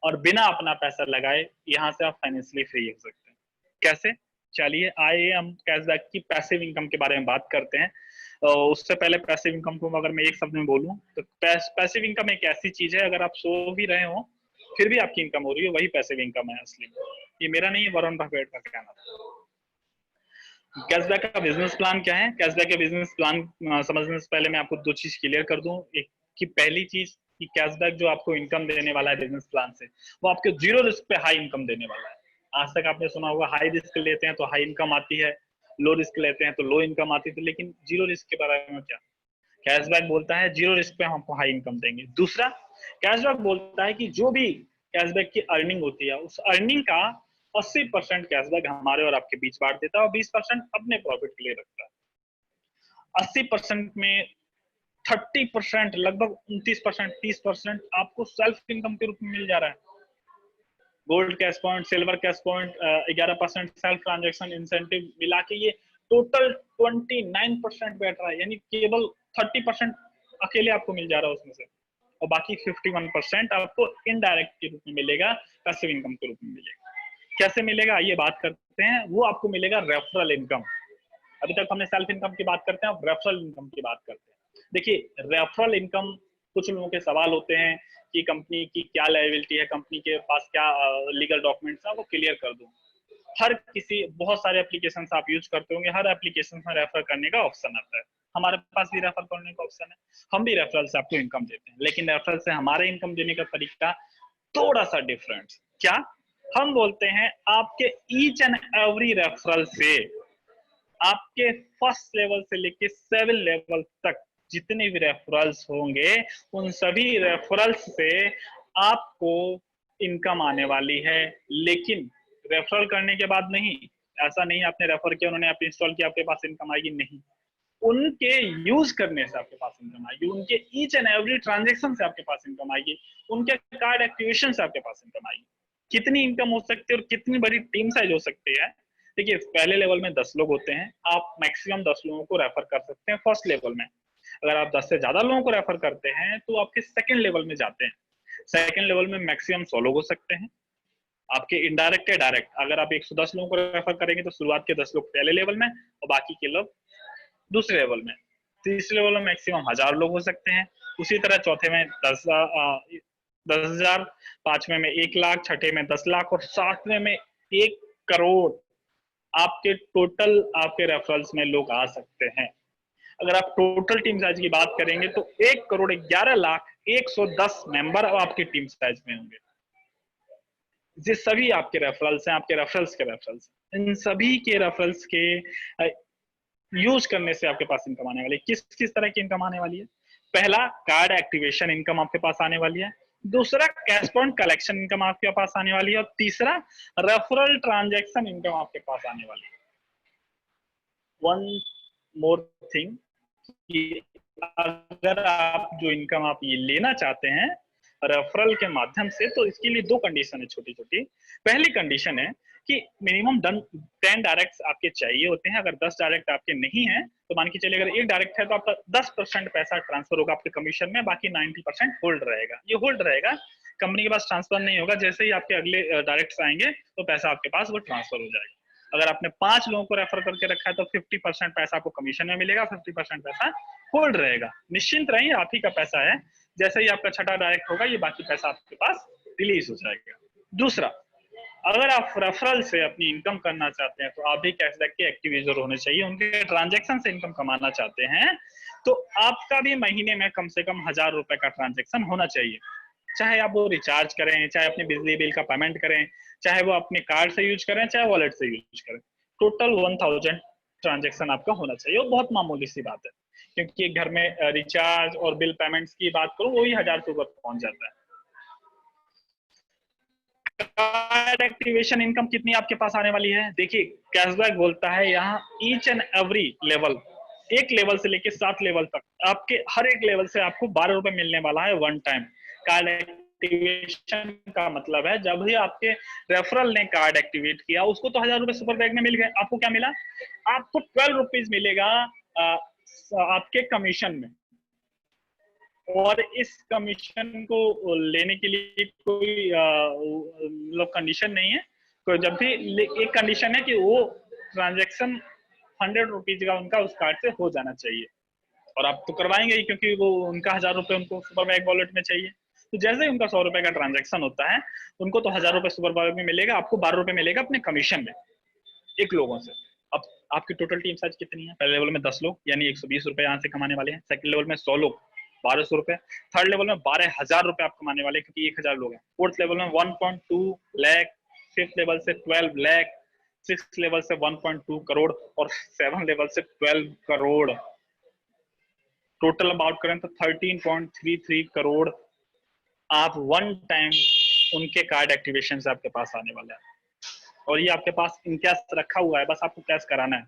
और बिना अपना पैसा लगाए यहाँ से आप फाइनेंशियली फ्री हो सकते हैं। कैसे? चलिए आइए हम कैशबैक की पैसिव इनकम के बारे में बात करते हैं। उससे पहले पैसिव इनकम को अगर मैं एक शब्द में बोलूं तो पैसिव इनकम एक ऐसी चीज है, अगर आप सो भी रहे हो फिर भी आपकी इनकम हो रही है, वही पैसिव इनकम है असली। ये मेरा नहीं है, वरुण बफेट का कहना था। कैशबैक का बिजनेस प्लान क्या है? कैशबैक का बिजनेस प्लान समझने से पहले मैं आपको 2 चीज क्लियर कर दूं। एक कि पहली चीज कि कैशबैक जो आपको इनकम देने वाला है बिजनेस प्लान से, वो आपके जीरो रिस्क पे हाई इनकम देने वाला है। आज तक आपने सुना होगा हाई रिस्क लेते हैं तो हाई इनकम आती है, लो रिस्क लेते हैं तो लो इनकम आती थी, लेकिन जीरो रिस्क के बारे में क्या? कैशबैक बोलता है जीरो रिस्क पे हम आपको हाई इनकम देंगे। दूसरा, कैशबैक बोलता है कि जो भी कैशबैक की अर्निंग होती है उस अर्निंग का 80% कैशबैक हमारे और आपके बीच बांट देता है और 20% अपने प्रॉफिट के लिए रखता है। 80% में 30%, लगभग 29%, 30% आपको सेल्फ इनकम के रूप में मिल जा रहा है। Gold cash point, silver cash point, 11% self transaction incentive मिला के ये टोटल 29% बैठ रहा है, यानी केवल 30% अकेले आपको मिल जा रहा है उसमें से, और बाकी 51% आपको इनडायरेक्ट के रूप में मिलेगा, पैसिव इनकम के रूप में मिलेगा। कैसे मिलेगा आइए बात करते हैं। वो आपको मिलेगा रेफरल इनकम। अभी तक हमने सेल्फ इनकम की बात करते हैं, अब रेफरल इनकम की बात करते हैं। देखिए रेफरल इनकम, कुछ लोगों के सवाल होते हैं कि कंपनी की क्या लायबिलिटी है, कंपनी के पास क्या लीगल डॉक्यूमेंट्स है, वो क्लियर कर दूं। हर किसी, बहुत सारे एप्लीकेशन आप यूज करते होंगे, हर एप्लीकेशन में रेफर करने का ऑप्शन आता है, हमारे पास भी रेफर करने का ऑप्शन है, हम भी रेफरल से आपको इनकम देते हैं। लेकिन रेफरल से हमारे इनकम देने का तरीका थोड़ा सा डिफरेंट। क्या? हम बोलते हैं आपके ईच एंड एवरी रेफरल से, आपके फर्स्ट लेवल से लेके 7 लेवल तक जितने भी रेफरल्स होंगे, उन सभी रेफरल्स से आपको इनकम आने वाली है। लेकिन रेफरल करने के बाद नहीं, ऐसा नहीं आपने रेफर किया, उन्होंने ऐप इंस्टॉल किया, आपके पास इनकम आएगी, नहीं। उनके यूज करने से आपके पास इनकम आएगी, उनके ईच एंड एवरी ट्रांजेक्शन से आपके पास इनकम आएगी, उनके कार्ड एक्टिवेशन से आपके पास इनकम आएगी। कितनी इनकम हो सकती है और कितनी बड़ी टीम साइज हो सकती है? देखिए पहले लेवल में 10 लोग होते हैं, आप मैक्सिमम 10 लोगों को रेफर कर सकते हैं फर्स्ट लेवल में। अगर आप 10 से ज्यादा लोगों को रेफर करते हैं तो आपके सेकंड लेवल में जाते हैं। सेकंड लेवल में मैक्सिमम 100 लोग हो सकते हैं, आपके इनडायरेक्ट या डायरेक्ट। अगर आप 110 लोगों को रेफर करेंगे तो शुरुआत के 10 लोग पहले लेवल में और बाकी के लोग दूसरे लेवल में। तीसरे लेवल में मैक्सिमम 1000 लोग हो सकते हैं। उसी तरह चौथे में 10,000, पांचवें में 1,00,000, छठे में 10,00,000 और सातवें में 1 करोड़ आपके टोटल आपके रेफरल्स में लोग आ सकते हैं। अगर आप टोटल टीम साइज की बात करेंगे तो 1,11,01,10 मेंबर आपकी टीम साइज में होंगे। ये सभी आपके रेफरल्स हैं, आपके रेफरल्स के रेफरल्स। इन सभी के रेफरल्स के यूज करने से आपके पास इनकम आने वाली है। किस किस तरह की इनकम आने वाली है? पहला, कार्ड एक्टिवेशन इनकम आपके पास आने वाली है। दूसरा, कैश पॉइंट कलेक्शन इनकम आपके पास आने वाली है। और तीसरा, रेफरल ट्रांजैक्शन इनकम आपके पास आने वाली है। वन मोर थिंग, कि अगर आप जो इनकम आप ये लेना चाहते हैं रेफरल के माध्यम से, तो इसके लिए 2 कंडीशन है छोटी छोटी। पहली कंडीशन है कि मिनिमम 10 डायरेक्ट आपके चाहिए होते हैं। अगर 10 डायरेक्ट आपके नहीं है तो मान के चलिए अगर 1 डायरेक्ट है तो आपका 10% पैसा ट्रांसफर होगा आपके कमीशन में, बाकी 90% होल्ड रहेगा। ये होल्ड रहेगा, कंपनी के पास ट्रांसफर नहीं होगा। जैसे ही आपके अगले डायरेक्ट आएंगे तो पैसा आपके पास वो ट्रांसफर हो जाएगा। अगर आपने 5 लोगों को रेफर करके रखा है तो 50% पैसा आपको कमीशन में मिलेगा, 50% पैसा होल्ड रहेगा। निश्चिंत रहिए, आप ही का पैसा है। जैसे ही आपका छठा डायरेक्ट होगा ये बाकी पैसा आपके पास रिलीज हो जाएगा। दूसरा, अगर आप रेफरल से अपनी इनकम करना चाहते हैं तो आप भी कैशबैक के एक्टिव यूजर होने चाहिए। उनके ट्रांजैक्शन से इनकम कमाना चाहते हैं तो आपका भी महीने में कम से कम 1000 रुपए का ट्रांजैक्शन होना चाहिए। चाहे आप वो रिचार्ज करें, चाहे अपने बिजली बिल का पेमेंट करें, चाहे वो अपने कार्ड से यूज करें, चाहे वॉलेट से यूज करें, टोटल 1000 ट्रांजैक्शन आपका होना चाहिए। वो बहुत मामूली सी बात है, क्योंकि घर में रिचार्ज और बिल पेमेंट्स की बात करूं वो ही 1000 से ऊपर पहुंच जाता है। कार्ड एक्टिवेशन इनकम कितनी आपके पास आने वाली है? देखिए कैशबैक बोलता है यहाँ each and every level, 1 level से लेके 7 लेवल तक, आपके हर एक लेवल से आपको 12 रुपए मिलने वाला है वन टाइम। कार्ड एक्टिवेशन का मतलब है जब भी आपके रेफरल ने कार्ड एक्टिवेट किया, उसको तो 1000 रुपए सुपर बैग में मिल गए, आपको क्या मिला? आपको 12 रुपीज मिलेगा आपके कमीशन में। और इस कमीशन को लेने के लिए कोई मतलब कंडीशन नहीं है। तो जब भी एक कंडीशन है कि वो ट्रांजैक्शन 100 रुपीज का उनका उस कार्ड से हो जाना चाहिए, और आप तो करवाएंगे ही क्योंकि वो उनका 1000 रुपए उनको सुपर बैग वॉलेट में चाहिए। तो जैसे ही उनका 100 रुपए का ट्रांजेक्शन होता है, उनको तो 1000 रुपए सुपर बैग में मिलेगा, आपको 12 रुपए मिलेगा अपने कमीशन में एक लोगों से। अब आपकी टोटल टीम साइज कितनी है? पहले लेवल में 10 लोग यानी 120 रुपए यहाँ से कमाने वाले हैं। सेकंड लेवल में 100 लोग 1200 रुपए। थर्ड लेवल में 12,000 रुपए आप कमाने वाले क्योंकि 1000 लोग हैं। फोर्थ लेवल में 1.2 लाख, फिफ्थ लेवल से 12 लाख, सिक्स लेवल से 1.2 करोड़ और 7 लेवल से 12 करोड़। टोटल बात करें तो 13.33 करोड़ आप वन टाइम उनके कार्ड एक्टिवेशन से आपके पास आने वाला है। और ये आपके पास इन कैश रखा हुआ है, बस आपको कैश कराना है।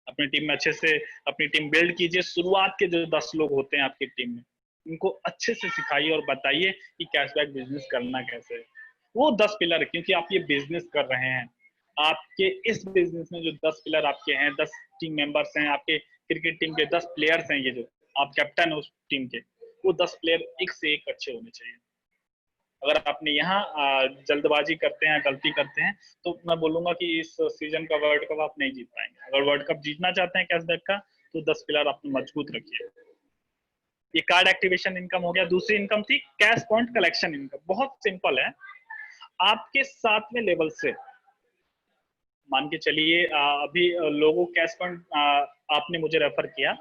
अपनी टीम में अच्छे से अपनी टीम बिल्ड कीजिए। शुरुआत के जो 10 लोग होते हैं आपकी टीम में, उनको अच्छे से सिखाइए और बताइए कि कैशबैक बिजनेस करना कैसे है। वो 10 पिलर, क्योंकि आप ये बिजनेस कर रहे हैं, आपके इस बिजनेस में जो 10 पिलर आपके हैं, 10 टीम मेंबर्स हैं, आपके क्रिकेट टीम के 10 प्लेयर्स हैं, ये जो आप कैप्टन है उस टीम के, वो 10 प्लेयर एक से एक अच्छे होने चाहिए। अगर आपने यहाँ जल्दबाजी करते हैं, गलती करते हैं, तो मैं बोलूंगा कि इस सीजन का वर्ल्ड कप आप नहीं जीत पाएंगे। अगर वर्ल्ड कप जीतना चाहते हैं कैशबैक का, तो 10 पिलर आपने मजबूत रखिए। ये कार्ड एक्टिवेशन इनकम हो गया। दूसरी इनकम थी कैश पॉइंट कलेक्शन इनकम। बहुत सिंपल है, आपके 7वें लेवल से मान के चलिए, अभी लोगों कैश पॉइंट आपने मुझे रेफर किया,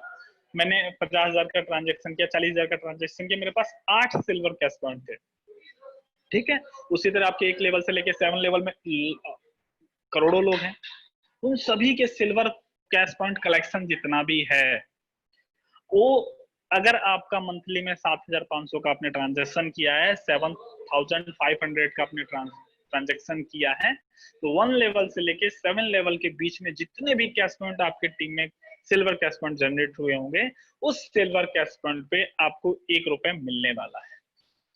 मैंने 50,000 का ट्रांजेक्शन किया, 40,000 का ट्रांजेक्शन किया, मेरे पास 8 सिल्वर कैश पॉइंट थे, ठीक है। उसी तरह आपके 1 लेवल से लेके 7 लेवल में करोड़ों लोग हैं, उन सभी के सिल्वर कैश पॉइंट कलेक्शन जितना भी है, वो अगर आपका मंथली में 7,500 का आपने ट्रांजेक्शन किया है, 7,500 का आपने ट्रांजेक्शन किया है, तो 1 लेवल से लेके 7 लेवल के बीच में जितने भी कैश पॉइंट आपके टीम में सिल्वर कैश पॉइंट जनरेट हुए होंगे, उस सिल्वर कैश पॉइंट पे आपको 1 रुपए मिलने वाला है।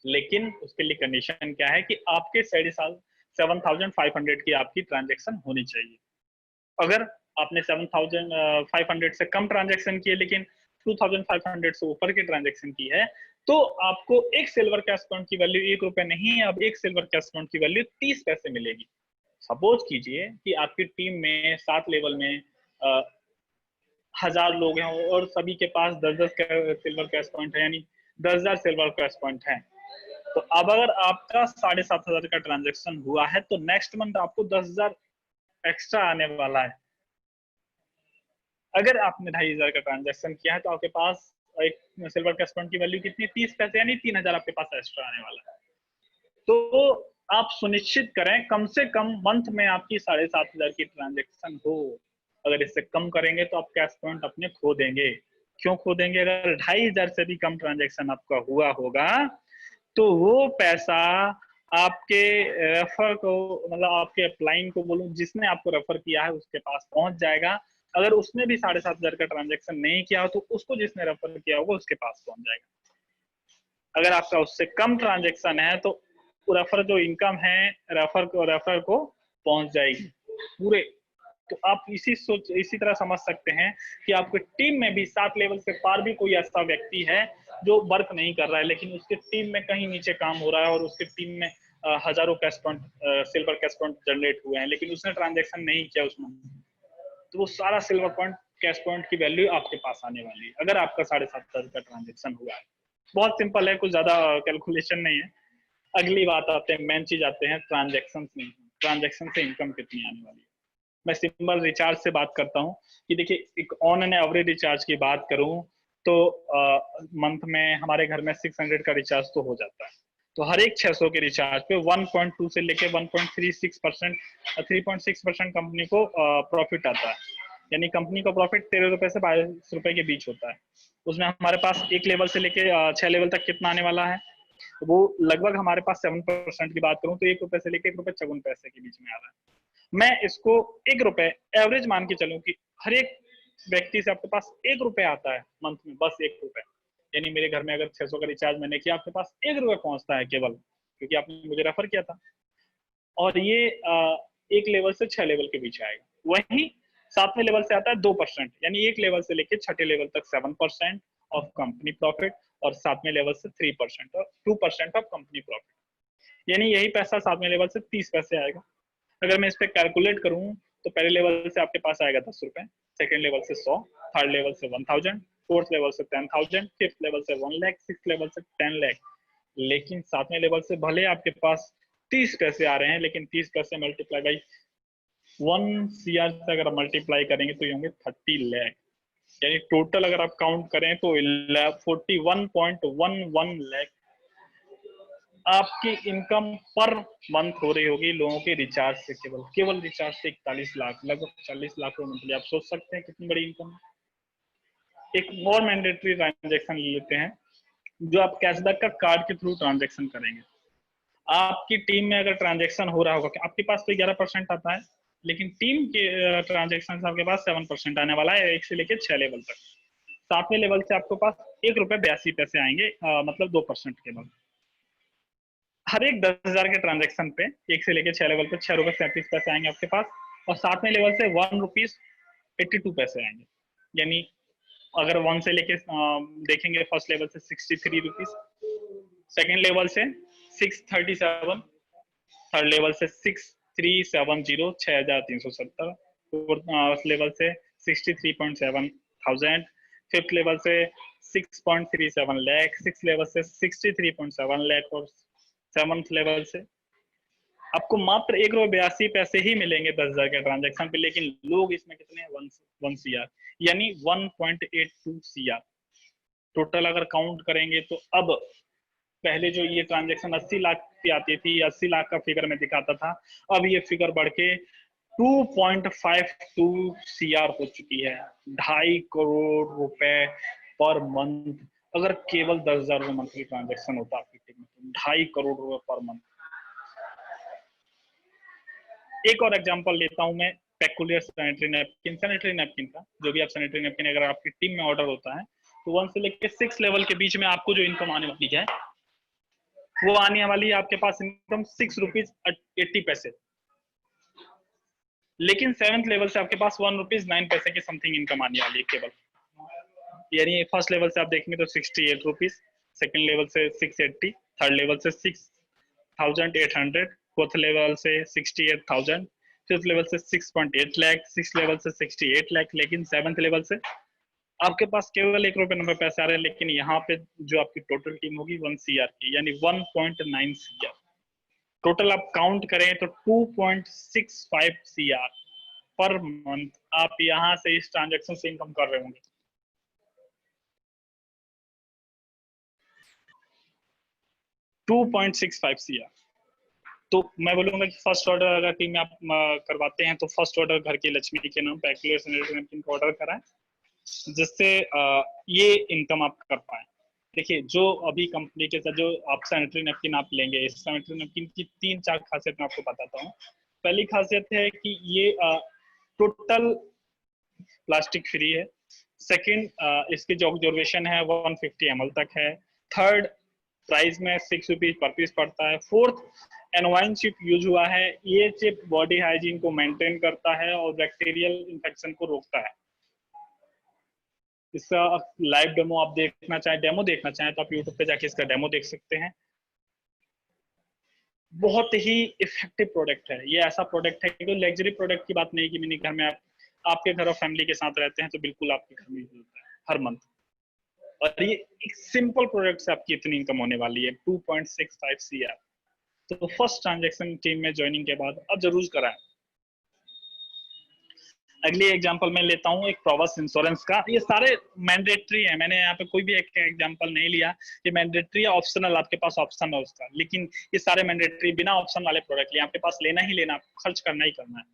लेकिन उसके लिए कंडीशन क्या है कि आपके 7,500 की आपकी ट्रांजेक्शन होनी चाहिए। अगर आपने 7,500 से कम ट्रांजेक्शन किए, लेकिन 2,500 से ऊपर की ट्रांजेक्शन की है, तो आपको एक सिल्वर कैश पॉइंट की वैल्यू 1 रुपए नहीं है, अब एक सिल्वर कैश पॉइंट की वैल्यू 30 पैसे मिलेगी। सपोज कीजिए कि आपकी टीम में 7 लेवल में 1000 लोग हैं और सभी के पास 10-10 सिल्वर कैश पॉइंट है, यानी 10,000 सिल्वर कैश पॉइंट है। तो अब अगर आपका 7,500 का ट्रांजेक्शन हुआ है, तो नेक्स्ट मंथ आपको 10,000 एक्स्ट्रा आने वाला है। अगर आपने 2,500 का ट्रांजेक्शन किया है, तो आपके पास एक सिल्वर कैश पॉइंट की वैल्यू कितनी, 30 पैसे, यानी 3,000 आपके पास एक्स्ट्रा आने वाला है। तो आप सुनिश्चित करें कम से कम मंथ में आपकी 7,500 की ट्रांजेक्शन हो। अगर इससे कम करेंगे तो आप कैश पॉइंट अपने खो देंगे। क्यों खो देंगे? अगर 2,500 से भी कम ट्रांजेक्शन आपका हुआ होगा, तो वो पैसा आपके रेफर को, मतलब आपके अपलाइन को बोलूं, जिसने आपको रेफर किया है उसके पास पहुंच जाएगा। अगर उसने भी 7,500 का ट्रांजेक्शन नहीं किया हो, तो उसको जिसने रेफर किया होगा उसके पास पहुंच जाएगा। अगर आपका उससे कम ट्रांजेक्शन है, तो रेफर जो इनकम है रेफर को पहुंच जाएगी पूरे। तो आप इसी तरह समझ सकते हैं कि आपकी टीम में भी 7 लेवल से पार भी कोई ऐसा व्यक्ति है जो वर्क नहीं कर रहा है, लेकिन उसके टीम में कहीं नीचे काम हो रहा है और उसके टीम में हजारों cash point, silver cash point generate हुए हैं, लेकिन उसने ट्रांजेक्शन नहीं किया उसमें, तो वो सारा सिल्वर पॉइंट कैश पॉइंट की वैल्यू आपके पास आने वाली है, अगर आपका 7,500 का ट्रांजेक्शन हुआ है। बहुत सिंपल है, कुछ ज्यादा कैलकुलेशन नहीं है। अगली बात आते हैं, मेन चीज आते हैं ट्रांजेक्शन में। ट्रांजेक्शन से इनकम कितनी आने वाली है? मैं सिंपल रिचार्ज से बात करता हूँ कि देखिए, एक ऑन एंड एवरेज रिचार्ज की बात करूँ तो मंथ में हमारे घर में 600 का रिचार्ज तो हो जाता है। तो हर एक 600 के रिचार्ज पे 1.2 से लेके 1.36%, 3.6% कंपनी को प्रॉफिट आता है। यानी कंपनी का प्रॉफिट 13 रुपए से 22 रुपए के बीच होता है। उसमें हमारे पास 1 लेवल से लेके 6 लेवल तक कितना आने वाला है? वो लगभग हमारे पास 7% की बात करूं तो 1 रुपए से लेके 1 रुपए 54 पैसे के बीच में आ रहा है। मैं इसको 1 रुपए एवरेज मान के चलूं कि हर एक व्यक्ति से आपके पास 1 रुपए आता है मंथ में, बस 1 रुपए। यानी मेरे घर में अगर 600 का रिचार्ज मैंने किया, आपके पास 1 रुपए पहुंचता है केवल, क्योंकि आपने मुझे रेफर किया था। और ये 1 लेवल से 6 लेवल के बीच आएगा। वहीं 7वें लेवल से आता है 2%, यानी 1 लेवल से लेके 6ठे लेवल तक 7% ऑफ कंपनी प्रॉफिट, और 7वें लेवल से 3% और 2% ऑफ कंपनी प्रॉफिट। यानी यही पैसा 7वें लेवल से 30 पैसे आएगा। अगर मैं इस पे कैलकुलेट करूं तो पहले लेवल से आपके पास आएगा 10 रुपए, सेकंड लेवल से 100, थर्ड लेवल से 1000, फोर्थ लेवल से 10,000, फिफ्थ लेवल से 1 लाख, सिक्स लेवल से 10 लाख। लेकिन 7वें लेवल से भले आपके पास 30 पैसे आ रहे हैं, लेकिन 30 पैसे मल्टीप्लाई बाई 1 CR से अगर मल्टीप्लाई करेंगे तो ये होंगे 30 लाख। यानी टोटल अगर आप काउंट करें तो 41.11 लाख आपकी इनकम पर मंथ हो रही होगी लोगों के रिचार्ज से। केवल रिचार्ज से 41 लाख, लगभग 40 लाख मंथली। आप सोच सकते हैं कितनी बड़ी इनकम है। एक और मैंडेटरी ट्रांजेक्शन ले लेते हैं, जो आप कैशबैक का कार्ड के थ्रू ट्रांजेक्शन करेंगे। आपकी टीम में अगर ट्रांजेक्शन हो रहा होगा, आपके पास तो 11% आता है, लेकिन टीम के ट्रांजेक्शन आपके पास 7% आने वाला है, 1 से लेकर 6 लेवल तक। 7वें लेवल से आपके पास 1 रुपए 82 पैसे आएंगे, मतलब 2% के बाद। हर एक 10,000 के ट्रांजेक्शन पे 1 से लेके 6 लेवल पे 6 रुपए 37 पैसे आएंगे आपके पास, और 7वें लेवल से 1 रुपीज 82 पैसे आएंगे। यानी अगर 1 से लेके देखेंगे, फर्स्ट लेवल से 63 रुपीज, सेकेंड लेवल से 637, थर्ड लेवल से 6370 6370, फोर्थ लेवल से 63.7 थाउजेंड, फिफ्थ लेवल से 6.37 लाख, सिक्स लेवल से 63.7 लाख, और सेवंथ लेवल से आपको मात्र 1 रुपये 82 पैसे ही मिलेंगे 10,000 के ट्रांजेक्शन पे, लेकिन लोग इसमें कितने हैं, 1 CR, यानी 1.82 CR टोटल अगर काउंट करेंगे। तो अब पहले जो ये ट्रांजेक्शन 80 लाख की आती थी, 80 लाख का फिगर में दिखाता था, अब ये फिगर बढ़ के 2.52 CR हो चुकी है। 2.5 करोड़ रुपए पर मंथ, अगर केवल 10,000 रुपए मंथली ट्रांजेक्शन होता आपकी टीम में, तो 2.5 करोड़ रुपए पर मंथ। एक और एग्जांपल लेता हूं मैं, पेकुलियर सैनिटरी नैपकिन का। जो भी आप सैनिटरी नैपकिन अगर आपकी टीम में ऑर्डर होता है, तो 1 से लेकर 6 लेवल के बीच में आपको जो इनकम आने वाली है, वो आने वाली है आपके पास इनकम 6 रुपीज 80 पैसे। लेकिन 7th लेवल से आपके पास 1 रुपीज 9 पैसे की समथिंग इनकम आने वाली है केवल। यानी फर्स्ट लेवल से आप देखेंगे तो 68 रुपीज, सेकेंड लेवल से 680, थर्ड लेवल से 6,800, फोर्थ लेवल से 68,000, फिफ्थ लेवल से 6.8 लाख, सिक्स लेवल से 68 लाख, लेकिन 7th लेवल से आपके पास केवल 1 रुपये 90 पैसे आ रहे हैं। लेकिन यहाँ पे जो आपकी टोटल टीम होगी 1 CR की, यानी 1.9 CR टोटल आप काउंट करें तो 2.65 CR पर मंथ आप यहाँ से इस ट्रांजेक्शन से इनकम कर रहे होंगे। $2.65 CR। तो मैं बोलूंगा कि फर्स्ट ऑर्डर अगर टीम में आप करवाते हैं, तो फर्स्ट ऑर्डर घर की लक्ष्मी के नाम पेकुलियर सैनिटरी नैपकिन का ऑर्डर कराएं, जिससे ये इनकम आप कर पाए। देखिए, जो अभी कंपनी के साथ जो आप सैनिटरी नैपकिन आप लेंगे, इस सैनिटरी नैपकिन की 3-4 खासियत मैं आपको बताता हूँ। पहली खासियत है कि ये टोटल प्लास्टिक फ्री है। सेकंड, इसकी जो ऑब्जर्वेशन है 150 ml तक है। थर्ड, प्राइस में 6 रुपीज पर पीस पड़ता है। फोर्थ, एनवाइन चिप यूज हुआ है। ये चिप बॉडी हाइजीन को मेंटेन करता है और बैक्टीरियल इंफेक्शन को रोकता है। इसका लाइव डेमो आप देखना चाहें, तो आप यूट्यूब पे जाके इसका डेमो देख सकते हैं। बहुत ही इफेक्टिव प्रोडक्ट है। ये ऐसा प्रोडक्ट है कि लग्जरी प्रोडक्ट की बात नहीं कि मिनी घर में आपके घर और फैमिली के साथ रहते हैं, तो बिल्कुल आपके घर में यूज होता है हर मंथ। और ये एक सिंपल प्रोडक्ट से आपकी इतनी इनकम होने वाली है 2.65 CR। तो फर्स्ट ट्रांजेक्शन टीम में ज्वाइनिंग के बाद अब जरूर कराएं। अगली एग्जांपल मैं लेता हूं एक प्रोवास इंश्योरेंस का। ये सारे मैंडेटरी है, मैंने यहाँ पे कोई भी एक एग्जांपल नहीं लिया। ये मैंडेटरी या ऑप्शनल, आपके पास ऑप्शन है उसका, लेकिन ये सारे मैंडेटरी बिना ऑप्शन वाले प्रोडक्ट लिए आपके पास लेना ही लेना, खर्च करना ही करना है।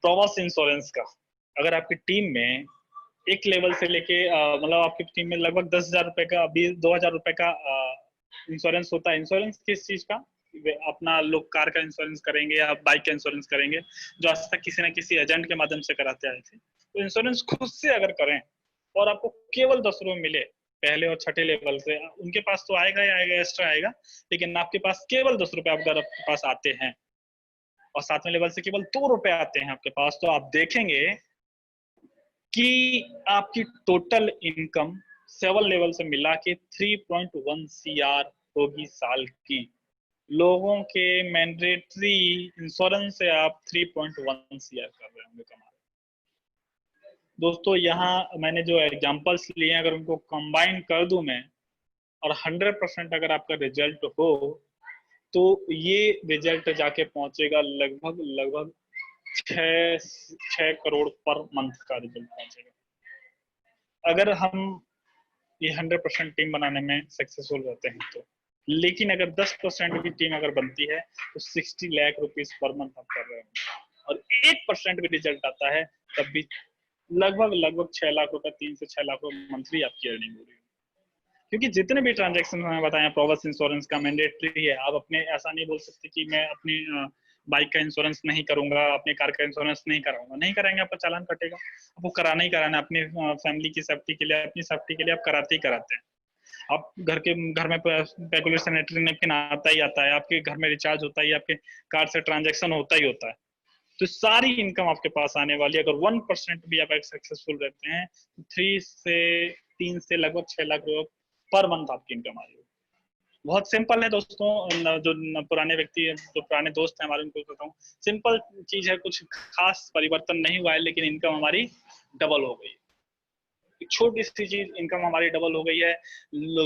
प्रोवास इंश्योरेंस का, अगर आपकी टीम में एक लेवल से लेके मतलब आपकी टीम में लगभग 10,000 रुपए का, 2,000 रुपए का इंश्योरेंस होता है। इंश्योरेंस किस चीज का? अपना लोग कार का इंश्योरेंस करेंगे या बाइक का इंश्योरेंस करेंगे, जो आज तक किसी ना किसी एजेंट के माध्यम से कराते आए थे। तो इंश्योरेंस खुद से अगर करें और आपको केवल 10 रुपए मिले पहले और छठे लेवल से, उनके पास तो आएगा ही आएगा, एक्स्ट्रा आएगा, लेकिन आपके पास केवल 10 रुपए अगर आपके पास आते हैं और 7वें लेवल से केवल 2 रुपए आते हैं आपके पास, तो आप देखेंगे कि आपकी टोटल इनकम 7 लेवल से मिला के 3.1 CR होगी साल की। लोगों के मैंडेटरी इंश्योरेंस से आप 3.1 CR कर रहे होंगे कमा। दोस्तों, यहाँ मैंने जो एग्जांपल्स लिए हैं, अगर उनको कंबाइन कर दूं मैं, और 100% अगर आपका रिजल्ट हो, तो ये रिजल्ट जाके पहुंचेगा लगभग लगभग 6 करोड़ पर मंथ का रिजल्ट पहुंचेगा, अगर हम ये 100% टीम बनाने में सक्सेसफुल रहते हैं तो। लेकिन अगर 10% भी टीम अगर बनती है, तो 60 लाख रुपीज पर मंथ आप कर रहे हैं, और 1% भी रिजल्ट आता है, तब भी लगभग लगभग 6 लाख रुपए, 3 से 6 लाख रुपए मंथली आपकी अर्निंग हो रही है। क्योंकि जितने भी ट्रांजेक्शन हमें बताया प्रोवास इंश्योरेंस का मैंडेटरी है। आप अपने ऐसा नहीं बोल सकते कि मैं अपनी बाइक का इंश्योरेंस नहीं करूंगा, अपने कार का इंश्योरेंस नहीं कराऊंगा। नहीं कराएंगे, आपका चालान कटेगा। आपको कराना ही कराना, अपनी फैमिली की सेफ्टी के लिए, अपनी सेफ्टी के लिए आप कराते ही कराते हैं। आप घर में पेकुलियर सैनिटरी नैपकिन आता ही आता है, आपके घर में रिचार्ज होता ही, आपके कार्ड से ट्रांजैक्शन होता ही होता है। तो सारी इनकम आपके पास आने वाली है। अगर 1% भी आप सक्सेसफुल रहते हैं, 3 से लगभग 6 लाख रुपए पर मंथ आपकी इनकम आ रही है। बहुत सिंपल है दोस्तों, जो पुराने व्यक्ति जो पुराने दोस्त हैं हमारे, उनको बताऊं, सिंपल चीज है, कुछ खास परिवर्तन नहीं हुआ है, लेकिन इनकम हमारी डबल हो गई। छोटी सी चीज, इनकम हमारी डबल हो गई है।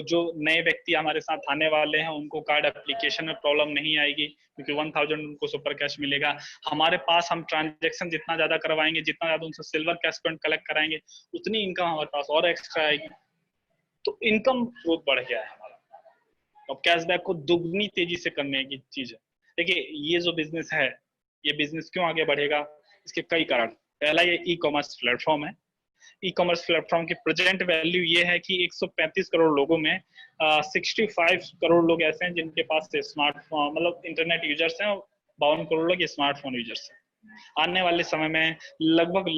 जो नए व्यक्ति हमारे साथ आने वाले हैं उनको कार्ड एप्लीकेशन में प्रॉब्लम नहीं आएगी, क्योंकि 1000 उनको सुपर कैश मिलेगा। हमारे पास हम ट्रांजेक्शन जितना ज्यादा करवाएंगे, जितना ज्यादा उनसे सिल्वर कैश पॉइंट कलेक्ट कराएंगे, उतनी इनकम हमारे पास और एक्स्ट्रा आएगी। तो इनकम ग्रोथ बढ़ गया है हमारा। अब कैशबैक को दुगनी तेजी से करने की चीज है। देखिए, ये जो बिजनेस है, ये बिजनेस क्यों आगे बढ़ेगा, इसके कई कारण। पहला, ये ई कॉमर्स प्लेटफॉर्म है। ई कॉमर्स प्लेटफॉर्म की प्रेजेंट वैल्यू ये है कि 135 करोड़ लोगों में 65 करोड़ लोग ऐसे हैं जिनके पास स्मार्टफोन, मतलब इंटरनेट यूजर्स हैं, 52 करोड़ लोग स्मार्टफोन यूजर्स हैं। आने वाले समय में लगभग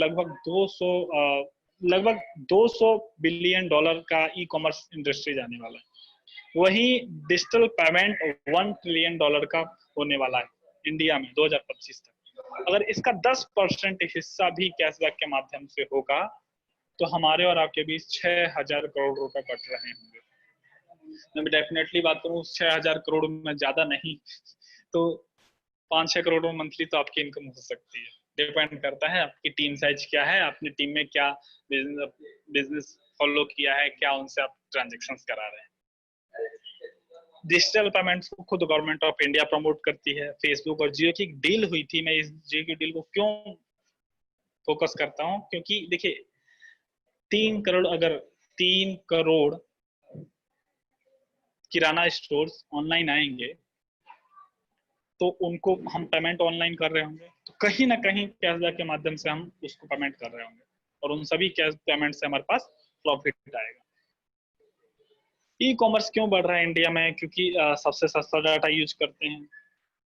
200 बिलियन डॉलर का ई कॉमर्स इंडस्ट्री जाने वाला है। वही डिजिटल पेमेंट 1 ट्रिलियन डॉलर का होने वाला है इंडिया में 2025 तक। अगर इसका 10% हिस्सा भी कैशबैक के माध्यम से होगा, तो हमारे और आपके बीच 6000 करोड़ रुपए कट रहे होंगे। मैं डेफिनेटली बात करूं, 6000 करोड़ में ज्यादा नहीं तो 5-6 करोड़ मंथली तो आपकी इनकम हो सकती है। डिपेंड करता है आपकी टीम साइज क्या है, आपने टीम में क्या बिजनेस फॉलो किया है, क्या उनसे आप ट्रांजेक्शन करा रहे हैं। डिजिटल पेमेंट्स को खुद गवर्नमेंट ऑफ इंडिया प्रमोट करती है। फेसबुक और जियो की डील हुई थी। मैं इस जियो की डील को क्यों फोकस करता हूं, क्योंकि देखिए 3 करोड़ किराना स्टोर्स ऑनलाइन आएंगे, तो उनको हम पेमेंट ऑनलाइन कर रहे होंगे, तो कहीं ना कहीं कैशबैक के माध्यम से हम उसको पेमेंट कर रहे होंगे, और उन सभी कैश पेमेंट से हमारे पास प्रॉफिट आएगा। ई कॉमर्स क्यों बढ़ रहा है इंडिया में, क्योंकि सबसे सस्ता डाटा यूज करते हैं।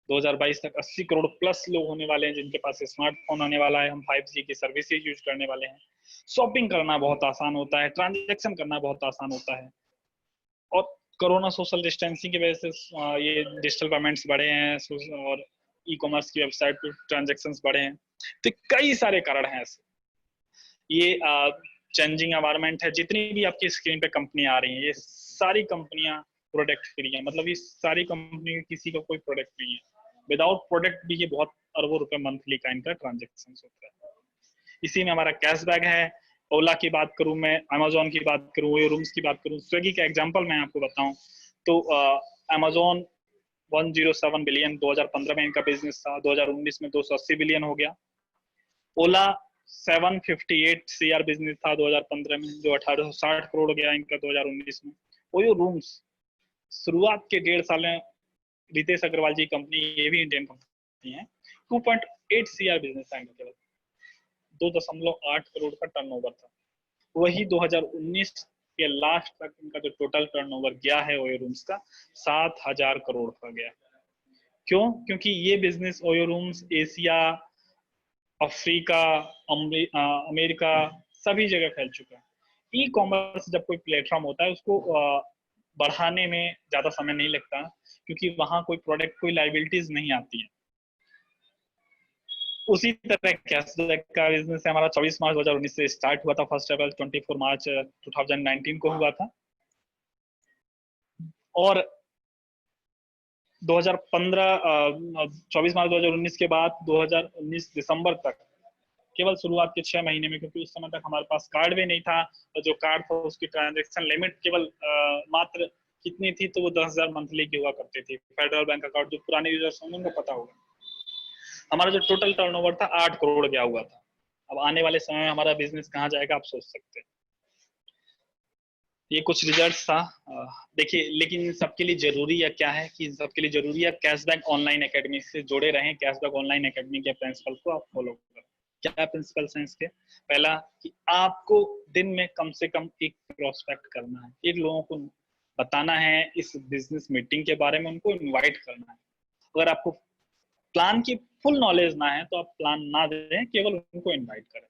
2022 तक 80 करोड़ प्लस लोग होने वाले हैं जिनके पास स्मार्टफोन आने वाला है। हम 5G की सर्विसेज यूज करने वाले हैं। शॉपिंग करना बहुत आसान होता है, ट्रांजैक्शन करना बहुत आसान होता है, और कोरोना सोशल डिस्टेंसिंग की वजह से ये डिजिटल पेमेंट्स बढ़े हैं और ई कॉमर्स की वेबसाइट पर ट्रांजेक्शन बढ़े हैं। तो कई सारे कारण हैं ऐसे। ये चेंजिंग एनवायरनमेंट है। जितनी भी आपकी स्क्रीन पे कंपनी आ रही हैं, ये सारी कंपनियां प्रोडक्ट फ्री है, मतलब ये सारी कंपनी किसी का कोई प्रोडक्ट नहीं है। विदाउट प्रोडक्ट भी ये बहुत अरबों रुपए मंथली का इनका ट्रांजेक्शन होता है। इसी में हमारा कैशबैक है। ओला की बात करूं मैं, अमेजोन की बात करूं, ओयो रूम्स की बात करूं, स्विगी का एग्जांपल मैं आपको बताऊं तो अमेजोन 107 बिलियन 2015 में इनका बिजनेस था, 2019 में 280 बिलियन हो गया। ओला 758 सीआर बिजनेस था 2015 में, जो 1860 करोड़ हो गया इनका 2019 में। ओयो रूम्स शुरुआत के 1.5 साल में रितेश अग्रवाल जी कंपनी, ये भी इंडियन कंपनी है, 2.8 सीआर बिजनेस था इनका, केवल 2.8 करोड़ का टर्नओवर था। वही 2019 के लास्ट तक इनका जो टोटल टर्नओवर गया है ओयो रूम्स का 7000 करोड़ का गया। क्यों? क्योंकि ये business OYO rooms Asia, Africa, America सभी जगह फैल चुका है। ई कॉमर्स जब कोई प्लेटफॉर्म होता है, उसको बढ़ाने में ज्यादा समय नहीं लगता, क्योंकि वहां कोई प्रोडक्ट, कोई लाइबिलिटीज नहीं आती है। उसी तरह कैशबैक का बिजनेस हमारा 24 मार्च 2019 से स्टार्ट हुआ था। फर्स्ट लेवल 24 मार्च 2019 को हुआ था, और 24 मार्च 2019 के बाद 2019 दिसंबर तक केवल शुरुआत के 6 महीने में, क्योंकि उस समय तक हमारे पास कार्ड भी नहीं था, और जो कार्ड था उसकी ट्रांजेक्शन लिमिट केवल मात्र कितनी थी, तो वो 10,000 मंथली की हुआ करती थी। फेडरल बैंक अकाउंट जो पुराने यूजर्स होंगे उनको पता होगा। हमारा जो टोटल टर्नओवर था 8 करोड़ गया हुआ था। अब आने वाले समय में हमारा बिजनेस कहाँ जाएगा आप सोच सकते हैं। ये कुछ रिजल्ट्स था। देखिए, लेकिन इन सबके लिए जरूरी है क्या है, कि इन सबके लिए जरूरी है कैशबैक ऑनलाइन एकेडमी से जुड़े रहें। कैशबैक ऑनलाइन एकेडमी के प्रिंसिपल को आप फॉलो करें। क्या प्रिंसिपल्स हैं इसके? पहला, कि आपको दिन में कम से कम एक प्रोस्पेक्ट करना है, एक लोगों को बताना है इस बिजनेस मीटिंग के बारे में, उनको इनवाइट करना है। अगर आपको प्लान की फुल नॉलेज ना है तो आप प्लान ना दें, केवल उनको इनवाइट करें।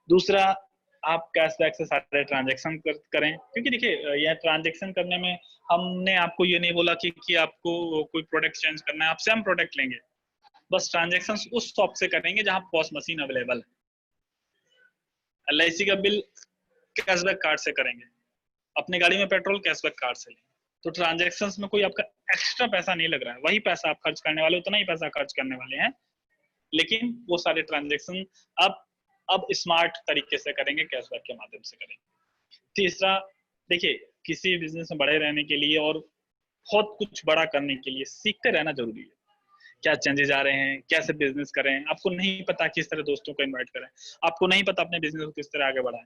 दूसरा, आप कैशबैक से सारे ट्रांजैक्शन करें, क्योंकि देखिए यह ट्रांजैक्शन करने में हमने आपको ये नहीं बोला कि आपको कोई प्रोडक्ट चेंज करना है, आप सेम प्रोडक्ट लेंगे, बस ट्रांजैक्शन उस शॉप से करेंगे जहां पॉस मशीन अवेलेबल है। LIC का बिल कैशबैक कार्ड से करेंगे, अपनी गाड़ी में पेट्रोल कैशबैक कार्ड से लेंगे, तो ट्रांजैक्शंस में कोई आपका एक्स्ट्रा पैसा नहीं लग रहा है, वही पैसा आप खर्च करने वाले, उतना ही पैसा खर्च करने वाले हैं, लेकिन वो सारे ट्रांजैक्शन अब स्मार्ट तरीके से करेंगे, कैशबैक के माध्यम से करेंगे। तीसरा, देखिए किसी बिजनेस में बड़े रहने के लिए और बहुत कुछ बड़ा करने के लिए सीखते रहना जरूरी है। क्या चेंजेस आ रहे हैं, कैसे बिजनेस करें, आपको नहीं पता किस तरह दोस्तों को इनवाइट करें, आपको नहीं पता अपने बिजनेस को किस तरह आगे बढ़ाएं,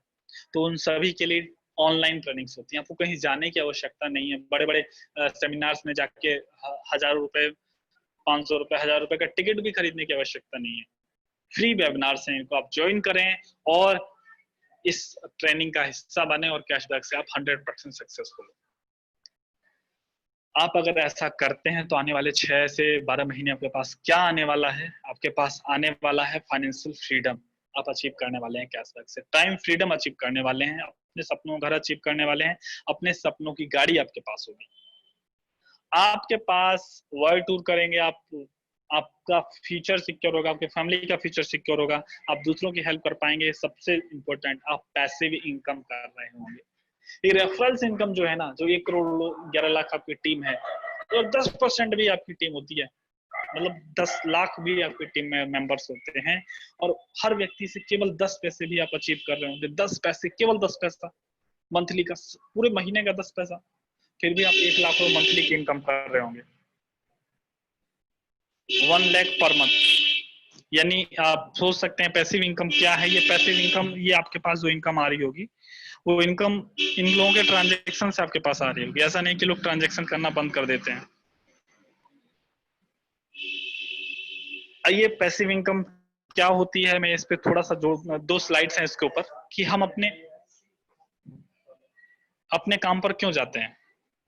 तो उन सभी के लिए ऑनलाइन ट्रेनिंग्स होती है, आपको कहीं जाने की आवश्यकता नहीं है, बड़े बड़े सेमिनार्स में जाके हजारों रुपए, 500 रुपए, 1000 रुपए का टिकट भी खरीदने की आवश्यकता नहीं है। फ्री वेबिनार्स हैं, इनको आप ज्वाइन करें और इस ट्रेनिंग का हिस्सा बने और कैशबैक से आप 100% सक्सेसफुल हो। आप अगर ऐसा करते हैं तो आने वाले 6 से 12 महीने आपके पास क्या आने वाला है, आपके पास आने वाला है फाइनेंशियल फ्रीडम, आप अचीव करने वाले हैं कैशबैक से, टाइम फ्रीडम अचीव करने वाले हैं, अपने सपनों का घर अचीव करने वाले हैं, अपने सपनों की गाड़ी आपके पास होगी, आपके पास वर्ल्ड टूर करेंगे आप, आपका फ्यूचर सिक्योर होगा, आपके फैमिली का फ्यूचर सिक्योर होगा, आप दूसरों की हेल्प कर पाएंगे, सबसे इंपॉर्टेंट आप पैसिव इनकम कर रहे होंगे। ये रेफरल्स इनकम जो है ना, जो 1 करोड़ 11 लाख आपकी टीम है, तो 10% भी आपकी टीम होती है, मतलब 10 लाख भी आपकी टीम में मेंबर्स होते हैं, और हर व्यक्ति से केवल 10 पैसे भी आप अचीव कर रहे होंगे, 10 पैसे, केवल 10 पैसा मंथली का, पूरे महीने का 10 पैसा, फिर भी आप 1 लाख मंथली की इनकम कर रहे होंगे, 1 लाख पर मंथ। यानी आप सोच सकते हैं पैसिव इनकम क्या है। ये पैसिव इनकम, ये आपके पास जो इनकम आ रही होगी, वो इनकम इन लोगों के ट्रांजैक्शन से आपके पास आ रही होगी। ऐसा नहीं कि लोग ट्रांजैक्शन करना बंद कर देते हैं। ये पैसिव इनकम क्या होती है, मैं इस पे थोड़ा सा जोड़, 2 स्लाइड्स हैं इसके ऊपर, कि हम अपने काम पर क्यों जाते हैं,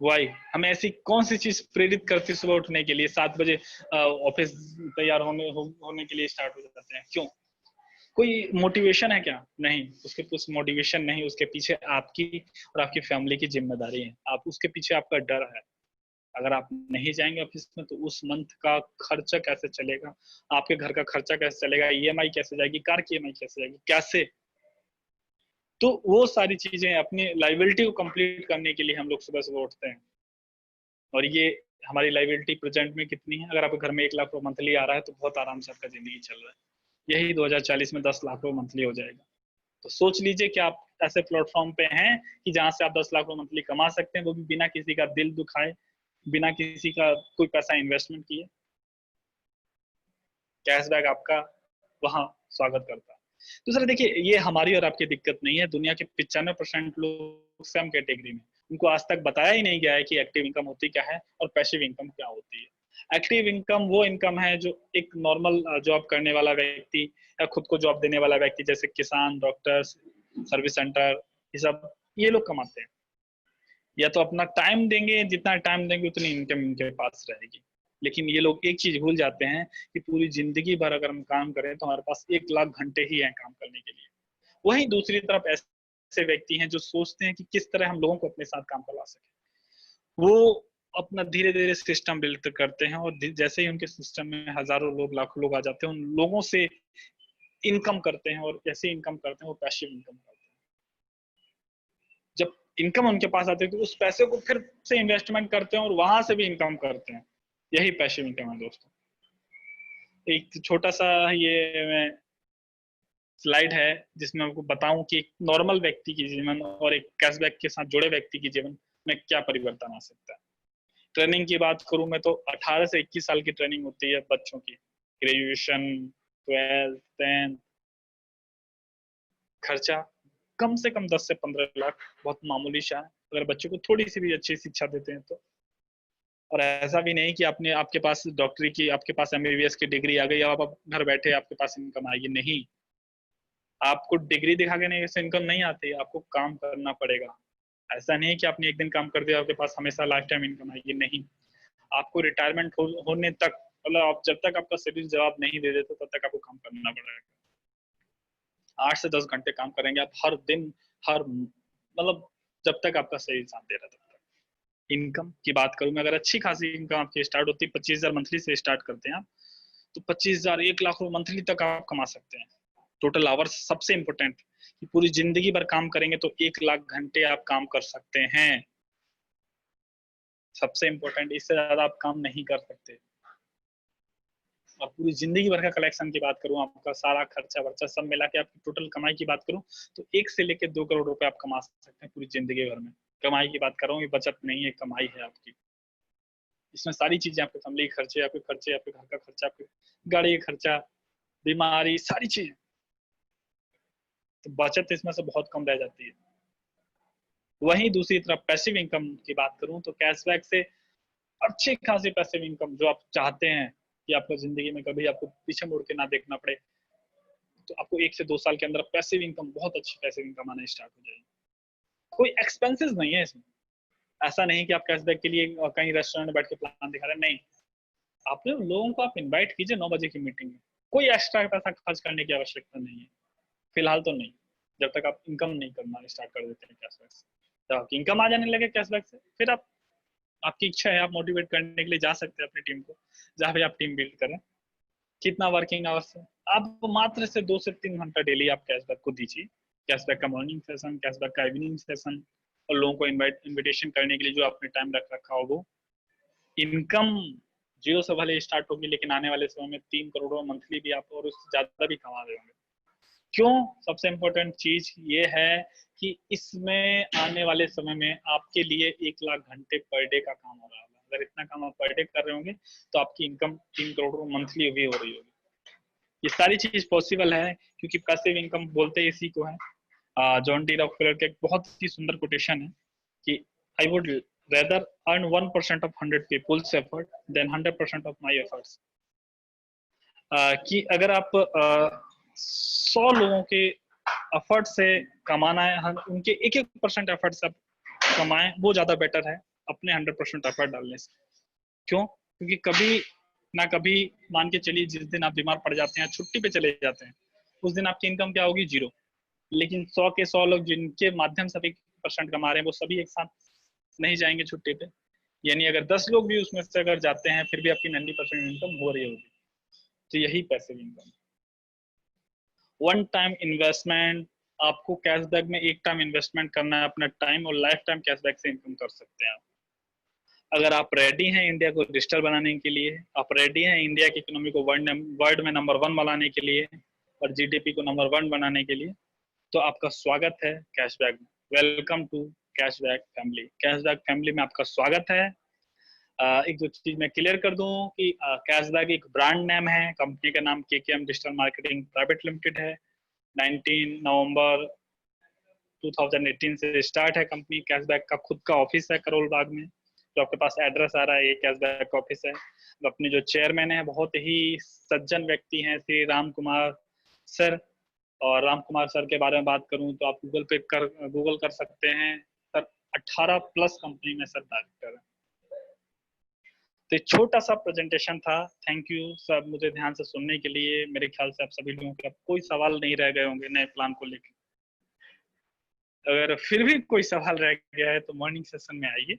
वाई, हमें ऐसी कौन सी चीज प्रेरित करती है सुबह उठने के लिए, 7 बजे ऑफिस तैयार होने के लिए स्टार्ट हो जाते हैं, क्यों? कोई मोटिवेशन है क्या? नहीं, उसके कुछ मोटिवेशन नहीं, उसके पीछे आपकी और आपकी फैमिली की जिम्मेदारी है, आप उसके पीछे आपका डर है। अगर आप नहीं जाएंगे ऑफिस में तो उस मंथ का खर्चा कैसे चलेगा, आपके घर का खर्चा कैसे चलेगा, EMI कैसे जाएगी, कार की EMI कैसे जाएगी, कैसे? तो वो सारी चीजें अपनी लाइबिलिटी को कंप्लीट करने के लिए हम लोग सुबह सुबह उठते हैं। और ये हमारी लाइबिलिटी प्रेजेंट में कितनी है? अगर आपके घर में 1 लाख मंथली आ रहा है तो बहुत आराम से आपका जिंदगी चल रहा है। यही 2040 में 10 लाख मंथली हो जाएगा। तो सोच लीजिए कि आप ऐसे प्लेटफॉर्म पे हैं कि जहां से आप 10 लाख मंथली कमा सकते हैं, वो भी बिना किसी का दिल दुखाए, बिना किसी का कोई पैसा इन्वेस्टमेंट किए। कैशबैक आपका वहां स्वागत करता है। दूसरा, देखिए ये हमारी और आपकी दिक्कत नहीं है, दुनिया के 95% लोग सेम कैटेगरी में, उनको आज तक बताया ही नहीं गया है कि एक्टिव इनकम होती क्या है और पैसिव इनकम क्या होती है। एक्टिव इनकम वो इनकम है जो एक नॉर्मल जॉब करने वाला व्यक्ति या खुद को जॉब देने वाला व्यक्ति, जैसे किसान, डॉक्टर्स, सर्विस सेंटर, ये सब, ये लोग कमाते हैं। या तो अपना टाइम देंगे, जितना टाइम देंगे उतनी इनकम इनके पास रहेगी। लेकिन ये लोग एक चीज भूल जाते हैं कि पूरी जिंदगी भर अगर हम काम करें तो हमारे पास 1 लाख घंटे ही हैं काम करने के लिए। वहीं दूसरी तरफ ऐसे व्यक्ति हैं जो सोचते हैं कि किस तरह हम लोगों को अपने साथ काम करवा सके। वो अपना धीरे धीरे सिस्टम बिल्ड करते हैं, और जैसे ही उनके सिस्टम में हजारों लोग, लाखों लोग आ जाते हैं, उन लोगों से इनकम करते हैं, और ऐसे इनकम करते हैं वो पैसिव इनकम करते हैं। जब इनकम उनके पास आती है तो उस पैसे को फिर से इन्वेस्टमेंट करते हैं और वहां से भी इनकम करते हैं। यही पैसिव इनकम है दोस्तों। एक छोटा सा ये स्लाइड है जिसमें आपको बताऊं कि एक नॉर्मल व्यक्ति की जीवन और एक कैशबैक के साथ जुड़े व्यक्ति की जीवन में क्या परिवर्तन आ सकता है। ट्रेनिंग की बात करूं मैं तो 18 से 21 साल की ट्रेनिंग होती है बच्चों की, ग्रेजुएशन, 12th, 10th। खर्चा कम से कम 10 से 15 लाख, बहुत मामूली सा है अगर बच्चों को थोड़ी सी भी अच्छी शिक्षा देते हैं तो। और ऐसा भी नहीं कि आपने, आपके पास डॉक्टरी की, आपके पास MBBS की डिग्री आ गई, आप घर बैठे आपके पास इनकम आएगी, नहीं। आपको डिग्री दिखा के नहीं, ऐसे इनकम नहीं आती, आपको काम करना पड़ेगा। ऐसा नहीं कि आपने एक दिन काम कर दिया आपके पास हमेशा लाइफ टाइम इनकम आएगी, नहीं। आपको रिटायरमेंट होने तक, मतलब आप जब तक आपका शरीर जवाब नहीं दे देता तब तक आपको काम करना पड़ेगा। 8 से 10 घंटे काम करेंगे आप हर दिन, हर मतलब जब तक आपका शरीर साथ दे रहा है तब तक। इनकम की बात करूं मैं, अगर अच्छी खासी इनकम आपकी स्टार्ट होती है, 25,000 मंथली से स्टार्ट करते हैं आप, तो 25,000 1 लाख रुपए मंथली तक आप कमा सकते हैं। टोटल आवर्स सबसे इंपॉर्टेंट, कि पूरी जिंदगी भर काम करेंगे तो 1 लाख घंटे आप काम कर सकते हैं। सबसे इंपॉर्टेंट, इससे ज्यादा आप काम नहीं कर सकते। और पूरी जिंदगी भर का कलेक्शन की बात करूं, आपका सारा खर्चा वर्चा सब मिला के आपकी टोटल कमाई की बात करूं, तो 1 से लेकर 2 करोड़ रुपए आप कमा सकते हैं पूरी जिंदगी भर में। कमाई की बात कर रहा हूँ, ये बचत नहीं है, कमाई है आपकी। इसमें सारी चीजें, आपके फैमिली खर्चे, आपके खर्चे, आपके घर का खर्चा, आपके गाड़ी का खर्चा, बीमारी, सारी चीजें, तो बचत इसमें से बहुत कम रह जाती है। वहीं दूसरी तरफ पैसिव इनकम की बात करूं, तो कैशबैक से अच्छी खासी पैसिव इनकम जो आप चाहते हैं कि आपको जिंदगी में कभी आपको पीछे मुड़ के ना देखना पड़े, तो आपको 1 से 2 साल के अंदर पैसिव इनकम, बहुत अच्छी पैसिव इनकम आना स्टार्ट हो जाएगी। कोई एक्सपेंसेस नहीं है इसमें। ऐसा नहीं कि आप कैशबैक के लिए कहीं रेस्टोरेंट में बैठ के प्लान दिखा रहे हैं, नहीं। आपने लोगों को आप इनवाइट कीजिए 9 बजे की मीटिंग में, कोई एक्स्ट्रा पैसा खर्च करने की आवश्यकता नहीं है, फिलहाल तो नहीं, जब तक आप इनकम नहीं करना स्टार्ट कर देते हैं कैशबैक से। जब आपकी इनकम आ जाने लगे कैशबैक से, फिर आप, आपकी इच्छा है, आप मोटिवेट करने के लिए जा सकते हैं अपनी टीम को, जहाँ भी आप टीम बिल्ड करें। कितना वर्किंग आवर्स है, आप मात्र से 2 से 3 घंटा डेली आप कैशबैक को दीजिए। कैशबैक का मॉर्निंग सेशन, कैशबैक का इवनिंग सेशन, और लोगों को इन्विटेशन करने के लिए जो आपने टाइम रख रखा हो वो। इनकम 0 से भले स्टार्ट होगी, लेकिन आने वाले समय में 3 करोड़ मंथली भी आप और उससे ज्यादा भी कमा रहे होंगे। क्यों? सबसे इम्पोर्टेंट चीज ये है कि इसमें आने वाले समय में आपके लिए 1 लाख घंटे पर डे का काम हो रहा है। अगर इतना काम आप पर डे कर रहे होंगे, तो आपकी इनकम 3 करोड़ मंथली भी हो रही होगी। ये सारी चीज पॉसिबल है क्योंकि पैसिव इनकम बोलते हैं इसी को है। जॉन डी रॉकफेलर का एक बहुत ही सुंदर कोटेशन है कि I would rather earn 1% of 100 people's effort than 100% of my efforts. कि अगर आप 100 लोगों के एफर्ट से कमाना है, उनके 1-1% एफर्ट से आप कमाएं, वो ज्यादा बेटर है अपने 100% एफर्ट डालने से। क्यों? क्योंकि कभी ना कभी, मान के चलिए जिस दिन आप बीमार पड़ जाते हैं, छुट्टी पे चले जाते हैं, उस दिन आपकी इनकम क्या होगी? 0। लेकिन 100 के 100 लोग जिनके माध्यम से आप 1% कमा रहे हैं, वो सभी एक साथ नहीं जाएंगे छुट्टी पे। यानी अगर 10 लोग भी उसमें से अगर जाते हैं, फिर भी आपकी 90% इनकम हो रही होगी। तो यही passive income. One time investment, आपको कैशबैक में एक टाइम इन्वेस्टमेंट करना है अपना टाइम, और लाइफ टाइम कैशबैक से इनकम कर सकते हैं आप। अगर आप रेडी हैं इंडिया को डिजिटल बनाने के लिए, आप रेडी हैं इंडिया की इकोनॉमी को वर्ल्ड में नंबर 1 बनाने के लिए, और जीडीपी को नंबर 1 बनाने के लिए, तो आपका स्वागत है कैशबैक में। Welcome to cashback family. Cashback family में आपका स्वागत है। एक दो चीज मैं क्लियर कर दूं कि कैशबैक एक ब्रांड नेम है, कंपनी का नाम KKM digital marketing private limited है। 19 नवंबर 2018 से स्टार्ट है कंपनी। कैशबैक का खुद का ऑफिस है करोल बाग में, जो आपके पास एड्रेस आ रहा है, ये कैशबैक का ऑफिस है। अपने जो चेयरमैन है बहुत ही सज्जन व्यक्ति हैं, श्री राम कुमार सर। और राम कुमार सर के बारे में बात करूं तो आप गूगल कर सकते हैं सर। 18+ कंपनी में सर डायरेक्टर है। तो एक छोटा सा प्रेजेंटेशन था। थैंक यू सर मुझे ध्यान से सुनने के लिए। मेरे ख्याल से आप सभी लोगों के कोई सवाल नहीं रह गए होंगे नए प्लान को लेकर। अगर फिर भी कोई सवाल रह गया है तो मॉर्निंग सेशन में आइए।